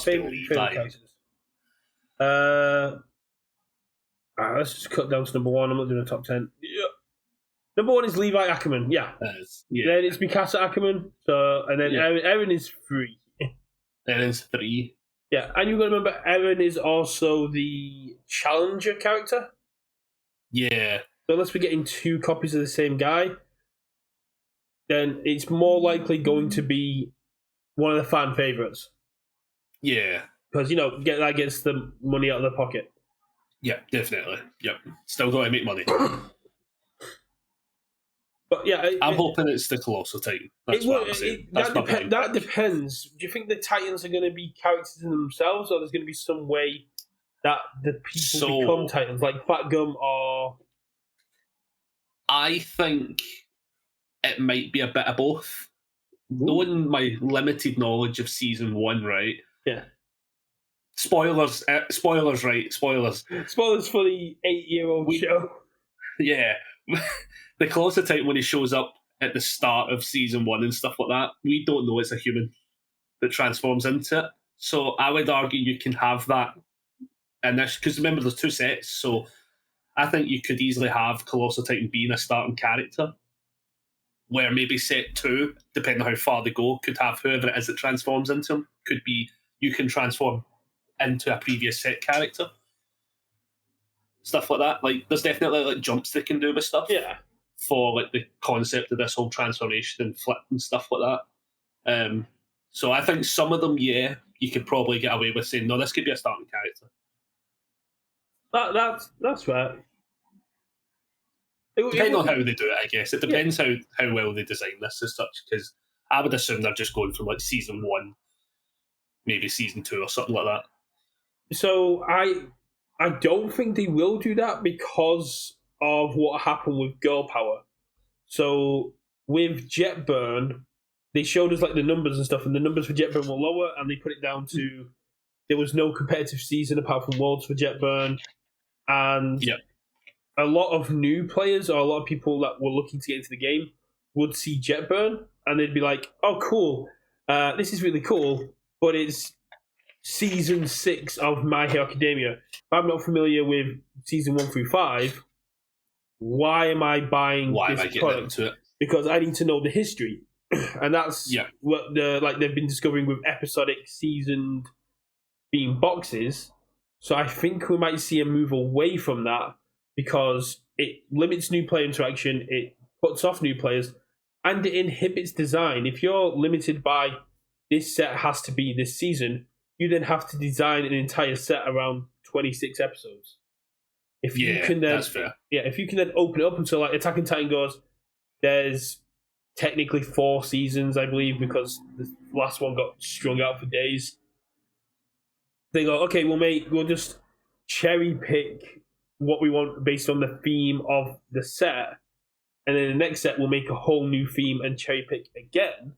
favorite characters. Let's just cut down to number 1. I'm not doing a top 10. Yeah. Number 1 is Levi Ackerman. Yeah. Then it's Mikasa Ackerman. And then Eren is 3. Eren's 3. Yeah, and you've got to remember Eren is also the challenger character. Yeah. So unless we're getting 2 copies of the same guy, then it's more likely going to be one of the fan favorites. Yeah. Because, that gets the money out of the pocket. Yeah, definitely. Yep. Still got to make money. But yeah, I'm hoping it's the Colossal Titan. That's what I'm saying. That depends. Do you think the Titans are going to be characters in themselves, or there's going to be some way that the people become Titans, like Fat Gum or... I think it might be a bit of both. Knowing my limited knowledge of Season 1, right? Yeah. Spoilers, right? Spoilers for the 8-year-old show. Yeah. The Colossal Titan, when he shows up at the start of Season 1 and stuff like that, we don't know it's a human that transforms into it. So I would argue you can have that in this, because remember there's 2 sets, so I think you could easily have Colossal Titan being a starting character, where maybe set 2, depending on how far they go, could have whoever it is that transforms into him. Could be you can transform into a previous set character. Stuff like that. Like there's definitely like jumps they can do with stuff. Yeah. For like the concept of this whole transformation and flip and stuff like that. So I think some of them, you could probably get away with saying, no, this could be a starting character. That's right. Depending on how they do it, I guess. It depends how well they design this as such, because I would assume they're just going from like Season 1, maybe Season 2 or something like that. So I don't think they will do that because of what happened with Girl Power. So with Jetburn, they showed us like the numbers and stuff, and the numbers for Jetburn were lower, and they put it down to there was no competitive season apart from Worlds for Jetburn, and a lot of new players or a lot of people that were looking to get into the game would see Jetburn, and they'd be like, "Oh, cool! This is really cool," but it's Season 6 of My Hero Academia. If I'm not familiar with Season 1 through 5, why am I buying this product? Because I need to know the history. And that's what they've been discovering with episodic seasoned themed boxes. So I think we might see a move away from that because it limits new player interaction, it puts off new players, and it inhibits design. If you're limited by this set has to be this season, you then have to design an entire set around 26 episodes. If you can then, that's fair. If you can then open it up until like Attack on Titan goes, there's technically 4 seasons, I believe, because the last one got strung out for days. They go, okay, we'll just cherry pick what we want based on the theme of the set, and then the next set we'll make a whole new theme and cherry pick again.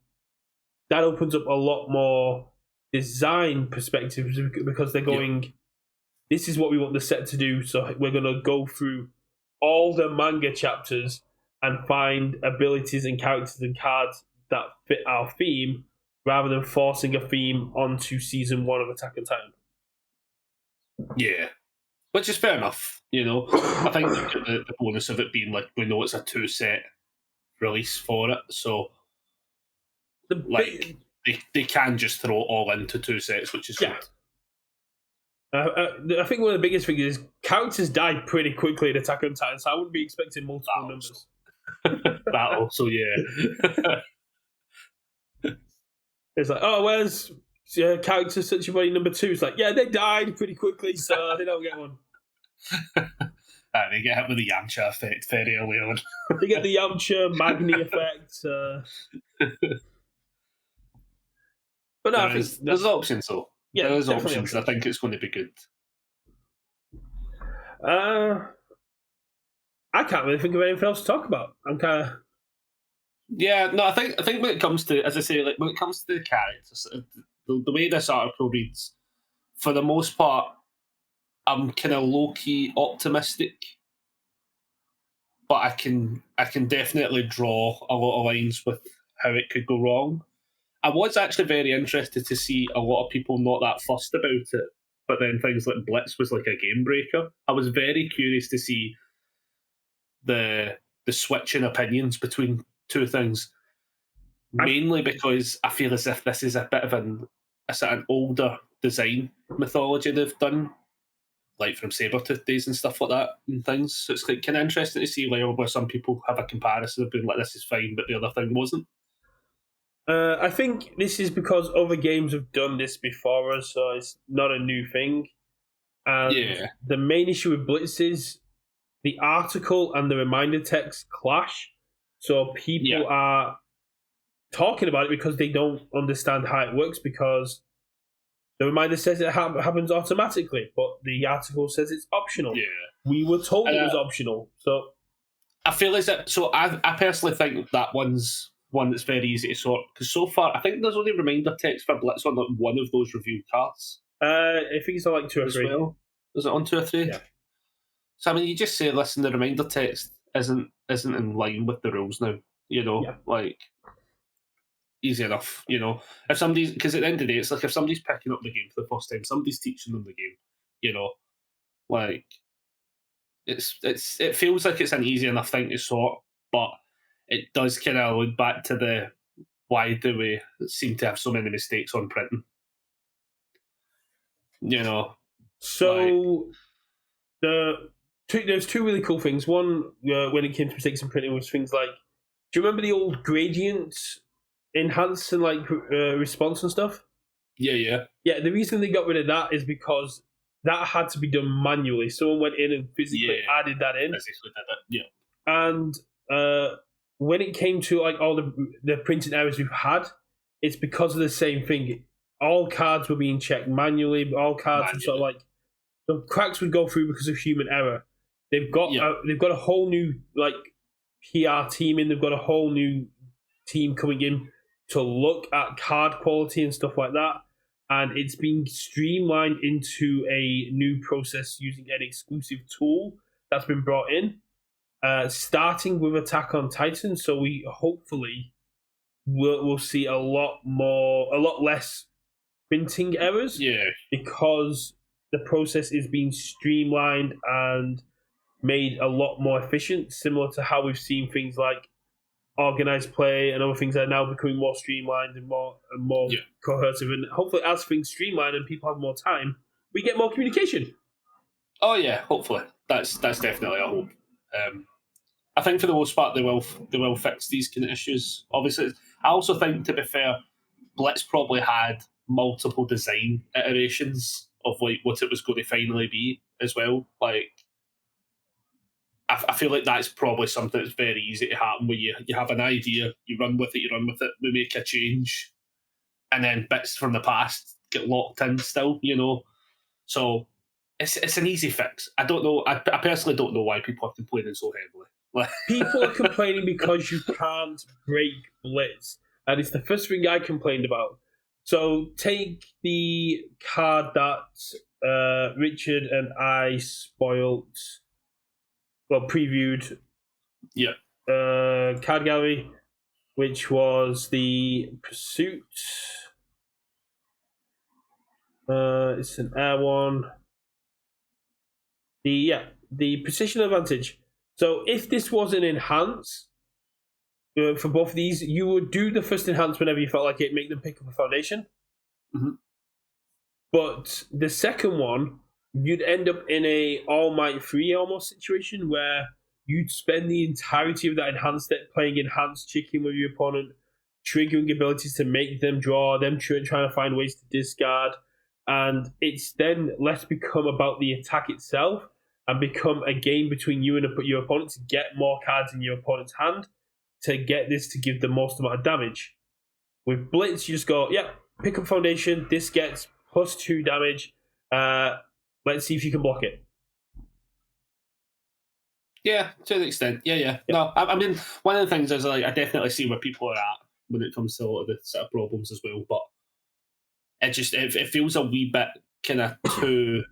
That opens up a lot more design perspectives because they're going, this is what we want the set to do, so we're going to go through all the manga chapters and find abilities and characters and cards that fit our theme, rather than forcing a theme onto season 1 of Attack on Titan. Yeah. Which is fair enough, I think the bonus of it being like we know it's a 2-set release for it, so they can just throw it all into 2 sets, which is good. I think one of the biggest things is characters die pretty quickly in Attack on Titan, so I wouldn't be expecting multiple numbers. That also, yeah. It's like, oh, where's character such a body number 2? It's like, yeah, they died pretty quickly, so they don't get one. They get hit with the Yamcha effect very early on. They get the Yamcha Magni effect. But no, there's options though. Yeah, there's options. I think it's going to be good. I can't really think of anything else to talk about. I'm kind of. Yeah, no, I think when it comes to, as I say, like when it comes to the characters, the way this article reads, for the most part, I'm kind of low key optimistic, but I can definitely draw a lot of lines with how it could go wrong. I was actually very interested to see a lot of people not that fussed about it, but then things like Blitz was like a game breaker. I was very curious to see the switch in opinions between two things, mainly because I feel as if this is a bit of an older design mythology they've done, like from Sabretooth days and stuff like that and things. So it's like kind of interesting to see where some people have a comparison of being like, this is fine, but the other thing wasn't. I think this is because other games have done this before us, so it's not a new thing. And the main issue with Blitz is the article and the reminder text clash. So people are talking about it because they don't understand how it works, because the reminder says it happens automatically, but the article says it's optional. Yeah. We were told it was optional. So I feel as if, so I personally think that one's one that's very easy to sort, because so far I think there's only reminder text for Blitz on like one of those review cards. I think it's on like 2 or 3. Well. Is it on 2 or 3? Yeah. So I mean, you just say, listen, the reminder text isn't in line with the rules now. Like easy enough. If somebody's, because at the end of the day, it's like if somebody's picking up the game for the first time, somebody's teaching them the game. Like it feels like it's an easy enough thing to sort, but it does kind of allude back to the why do we seem to have so many mistakes on printing? So there's 2 really cool things. One, when it came to mistakes in printing, was things like, do you remember the old gradient enhance and like response and stuff? Yeah. The reason they got rid of that is because that had to be done manually. Someone went in and physically added that in. Physically did it. And when it came to like all the printing errors we've had, it's because of the same thing. All cards were being checked manually. All cards were sort of like, the cracks would go through because of human error. They've got a whole new like PR team in. They've got a whole new team coming in to look at card quality and stuff like that. And it's been streamlined into a new process using an exclusive tool that's been brought in, starting with Attack on Titan. So we hopefully we'll see a lot less printing errors. Yeah. Because the process is being streamlined and made a lot more efficient, similar to how we've seen things like organized play and other things are now becoming more streamlined and more cohesive. And hopefully, as things streamline and people have more time, we get more communication. Oh yeah, hopefully that's definitely a hope. I think for the most part they will fix these kind of issues. Obviously, I also think, to be fair, Blitz probably had multiple design iterations of like what it was going to finally be as well. Like, I feel like that's probably something that's very easy to happen, where you have an idea, you run with it, we make a change, and then bits from the past get locked in still, So it's an easy fix. I don't know. I personally don't know why people are complaining so heavily. People are complaining because you can't break Blitz, and it's the first thing I complained about. So take the card that Richard and I previewed. Yeah. Card gallery. which was the Pursuit. It's an air one. The Precision Advantage. So if this was an enhance for both of these, you would do the first enhance whenever you felt like it, make them pick up a foundation. Mm-hmm. But the second one, you'd end up in a All Might 3 almost situation where you'd spend the entirety of that enhanced deck playing enhanced chicken with your opponent, triggering abilities to make them draw, them trying to find ways to discard. And it's then less become about the attack itself and become a game between you and your opponent to get more cards in your opponent's hand to get this to give the most amount of damage. With Blitz, you just go, pick up foundation, this gets +2 damage. Let's see if you can block it. Yeah, to an extent. Yeah. No, I mean, one of the things is like I definitely see where people are at when it comes to a lot of the sort of problems as well, but it feels a wee bit kind of too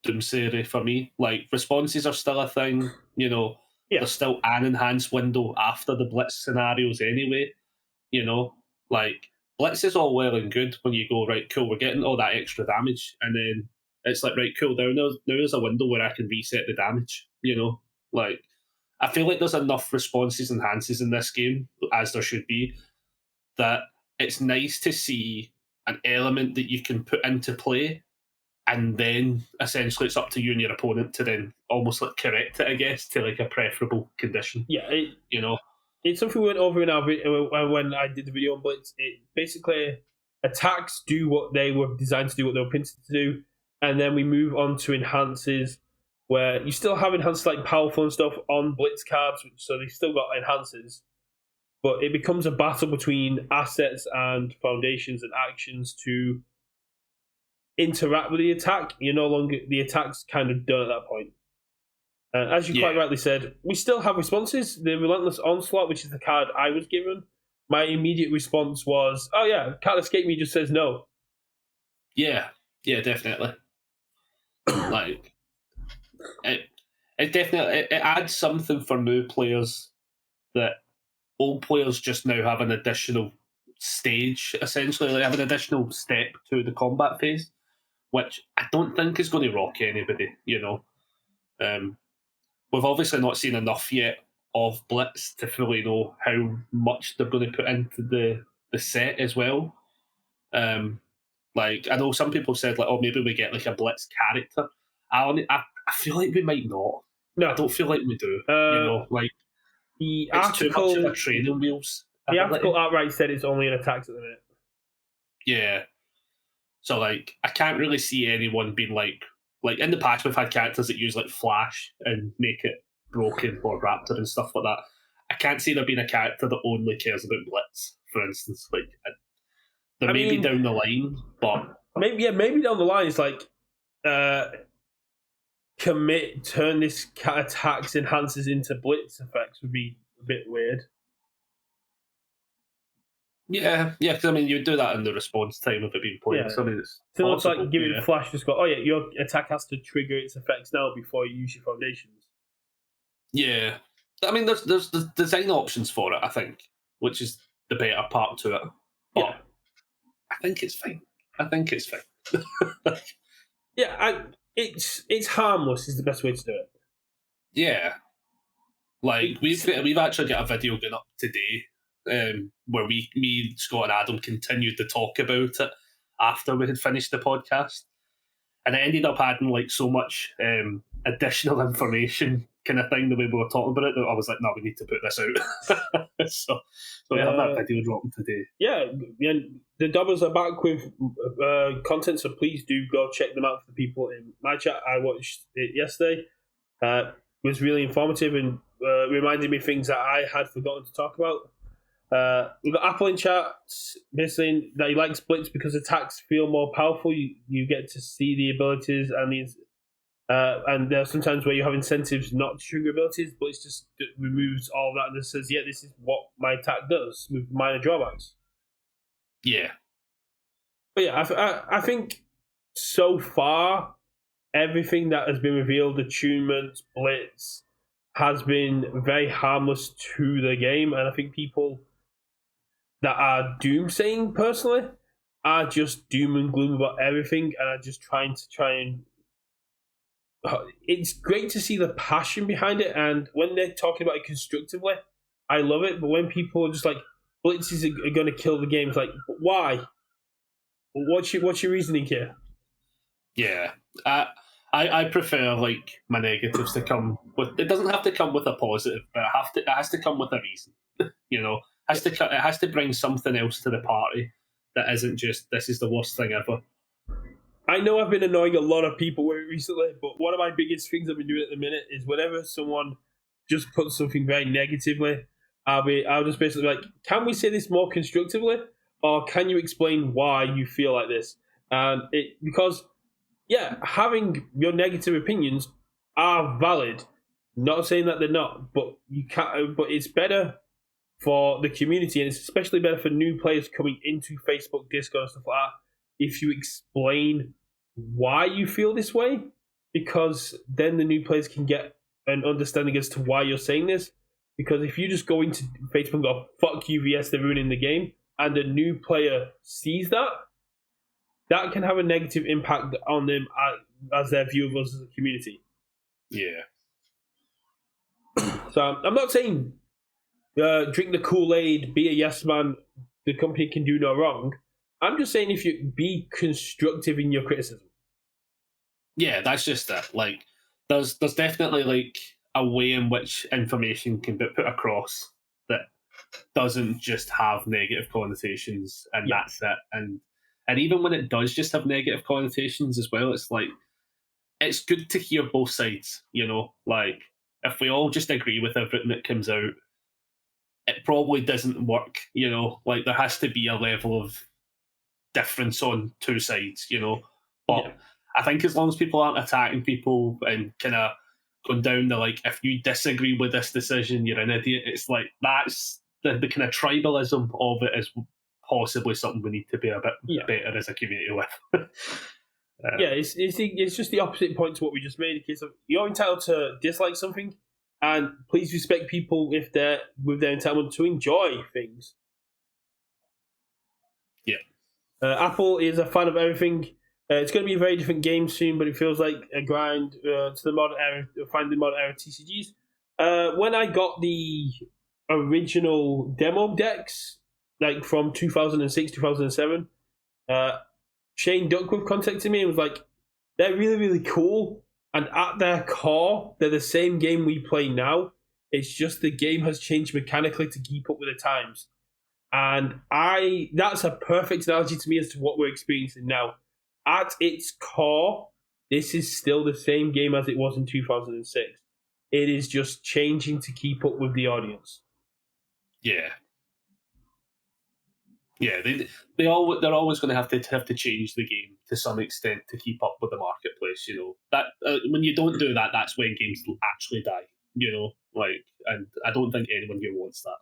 doomsday for me. Like, responses are still a thing, there's still an enhanced window after the Blitz scenarios anyway, like, Blitz is all well and good when you go, right, cool, we're getting all that extra damage, and then it's like, right, cool, now there's a window where I can reset the damage, like, I feel like there's enough responses and enhances in this game, as there should be, that it's nice to see an element that you can put into play, and then essentially it's up to you and your opponent to then almost like correct it, I guess, to like a preferable condition. Yeah, it's something we went over in our video when I did the video on Blitz. It basically attacks do what they were designed to do, what they were printed to do, and then we move on to enhances, where you still have enhanced like powerful and stuff on Blitz cards, so they still got enhances. But it becomes a battle between assets and foundations and actions to interact with the attack. The attack's kind of done at that point. As you quite rightly said, we still have responses. The Relentless Onslaught, which is the card I was given, my immediate response was, can't escape me, just says no. Yeah, definitely. Like, it definitely it adds something for new players that old players just now have an additional stage, essentially. They have an additional step to the combat phase, which I don't think is going to rock anybody, We've obviously not seen enough yet of Blitz to fully know how much they're going to put into the set as well. Like, I know some people said, like, maybe we get like a Blitz character. I feel like we might not. No, I don't feel like we do. Like, the it's article, too much of a training wheels. The article outright said it's only an attacks at the minute. Yeah. So, like, I can't really see anyone being like in the past we've had characters that use like Flash and make it broken, or Raptor and stuff like that. I can't see there being a character that only cares about Blitz, for instance. Like, there may be down the line, but maybe down the line it's like turn this attacks enhances into Blitz effects would be a bit weird. Yeah, because I mean, you do that in the response time of it being played. So I mean, it's like give it Flash, just go, your attack has to trigger its effects now before you use your foundations. Yeah, I mean, there's design options for it, I think, which is the better part to it. But I think it's fine. It's harmless is the best way to do it. Yeah, like we've actually got a video going up today. Where me, Scott and Adam continued to talk about it after we had finished the podcast, and it ended up adding like so much additional information kind of thing the way we were talking about it that I was like, no, we need to put this out. so we have that video dropping today. Yeah, the Dubbers are back with content, so please do go check them out for the people in my chat. I watched it yesterday. It was really informative and reminded me things that I had forgotten to talk about. We've got Apple in chat saying that he likes Blitz because attacks feel more powerful. You get to see the abilities and there are sometimes where you have incentives not to trigger abilities. Blitz just removes all that and just says, this is what my attack does with minor drawbacks. Yeah. But I think so far everything that has been revealed, attunements, Blitz, has been very harmless to the game, and I think people that are doomsaying personally are just doom and gloom about everything, and are just trying and. It's great to see the passion behind it, and when they're talking about it constructively, I love it. But when people are just like, blitzes are going to kill the game, it's like, why? What's your reasoning here? Yeah, I prefer like my negatives to come with. It doesn't have to come with a positive, but it has to come with a reason. It has to bring something else to the party that isn't just this is the worst thing ever. I know I've been annoying a lot of people with it recently, but one of my biggest things I've been doing at the minute is whenever someone just puts something very negatively, I'll just basically like, can we say this more constructively, or can you explain why you feel like this? Because having your negative opinions are valid. Not saying that they're not, but you can't. But it's better for the community, and it's especially better for new players coming into Facebook, Discord, and stuff like that, if you explain why you feel this way, because then the new players can get an understanding as to why you're saying this. Because if you just go into Facebook and go, fuck you, VS, they're ruining the game, and a new player sees that, that can have a negative impact on them as their view of us as a community. Yeah. So I'm not saying drink the Kool-Aid, be a yes man, the company can do no wrong. I'm just saying if you be constructive in your criticism. Yeah, that's just it. Like, there's definitely like a way in which information can be put across that doesn't just have negative connotations, and that's it. And even when it does just have negative connotations as well, it's like it's good to hear both sides. Like if we all just agree with everything that comes out, it probably doesn't work. Like there has to be a level of difference on two sides, But I think as long as people aren't attacking people and kind of going down the like, if you disagree with this decision, you're an idiot. It's like that's the kind of tribalism of it is possibly something we need to be a bit better as a community with. It's just the opposite point to what we just made. In case of you're entitled to dislike something, and please respect people if they're with their entitlement to enjoy things. Yeah. Apple is a fan of everything. It's going to be a very different game soon, but it feels like a grind to the modern era, finding the modern era TCGs. When I got the original demo decks, like from 2006, 2007, Shane Duckworth contacted me and was like, they're really, really cool. And at their core, they're the same game we play now. It's just the game has changed mechanically to keep up with the times. And that's a perfect analogy to me as to what we're experiencing now. At its core, this is still the same game as it was in 2006. It is just changing to keep up with the audience. Yeah. Yeah, they're always going to have to change the game to some extent to keep up with the marketplace. That when you don't do that, that's when games actually die. And I don't think anyone here wants that.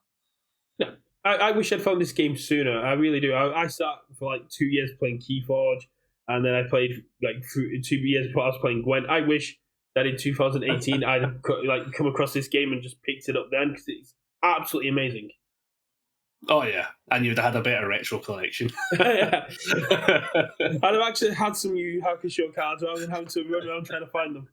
No, I wish I'd found this game sooner. I really do. I started for like 2 years playing Keyforge, and then I played like 2 years before I was playing Gwent. I wish that in 2018 I'd like come across this game and just picked it up then, because it's absolutely amazing. Oh yeah, and you'd have had a better retro collection. I'd have actually had some Yu Hakusho cards rather than having to run around trying to find them.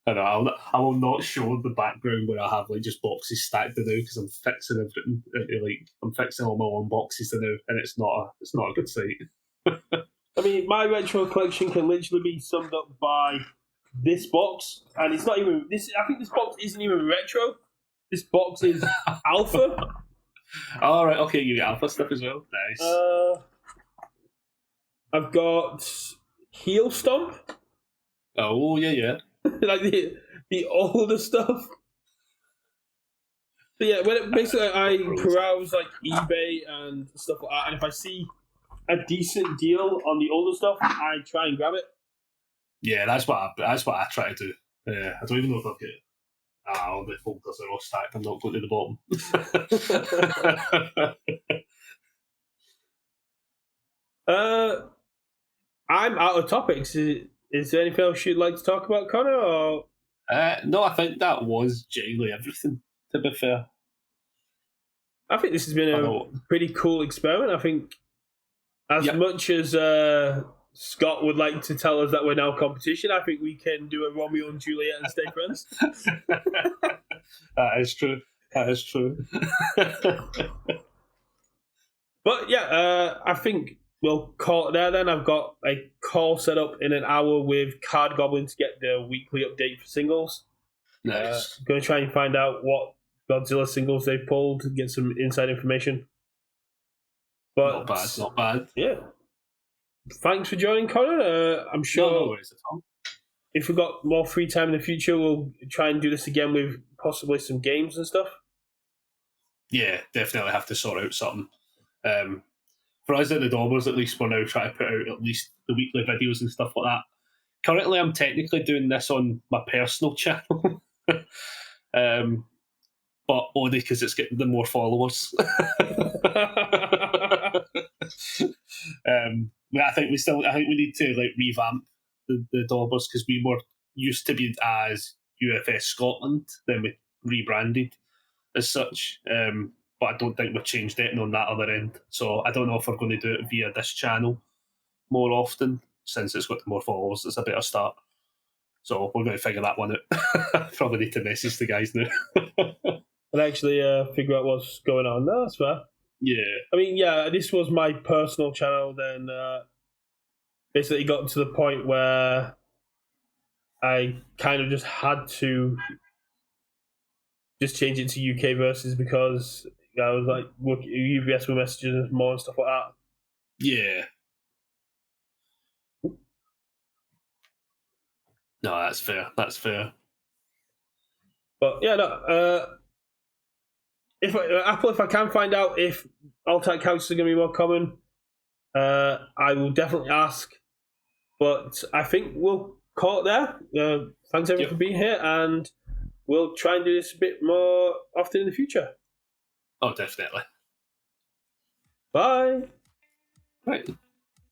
I know, I will not show the background where I have like just boxes stacked to now because I'm fixing everything. I'm fixing all my own boxes to now, and it's not a good sight. I mean, my retro collection can literally be summed up by this box, and it's not even this. I think this box isn't even retro. This box is alpha. All right, okay, you get alpha stuff as well. Nice. I've got heel stomp. Oh yeah. Like the older stuff. But yeah, basically I peruse like eBay and stuff like that, and if I see a decent deal on the older stuff, I try and grab it. Yeah, that's what I try to do. Yeah, I don't even know if I've got it. All the folders are all stacked. I'm not going to the bottom. I'm out of topics. Is there anything else you'd like to talk about, Connor? Or? No, I think that was genuinely everything, to be fair. I think this has been a pretty cool experiment. I think as much as Scott would like to tell us that we're now competition, I think we can do a Romeo and Juliet and stay friends. That is true. That is true. But yeah, I think we'll call it there then. I've got a call set up in an hour with Card Goblin to get the weekly update for singles. Nice. I'm going to try and find out what Godzilla singles they've pulled to get some inside information. But not bad. Yeah. Thanks for joining, Connor. I'm sure no worries at all. If we've got more free time in the future, we'll try and do this again with possibly some games and stuff. Yeah, definitely have to sort out something. For us at the Dobbers, at least, we're now trying to put out at least the weekly videos and stuff like that. Currently, I'm technically doing this on my personal channel. But only because it's getting the more followers. I think we need to like revamp the Dobbers because we were used to be as UFS Scotland, then we rebranded as such. But I don't think we've changed anything on that other end. So I don't know if we're going to do it via this channel more often since it's got more followers. It's a better start. So we're going to figure that one out. Probably need to message the guys now. And actually figure out what's going on. No, that's fair. Yeah. I mean, yeah, this was my personal channel. Then basically got to the point where I kind of just had to just change it to Universus because I was like, UVS with messages more and stuff like that. Yeah. No, that's fair. That's fair. But yeah, no. If I can find out if alt-type characters are going to be more common, I will definitely ask. But I think we'll call it there. Thanks everyone for being here, and we'll try and do this a bit more often in the future. Oh, definitely. Bye. Right.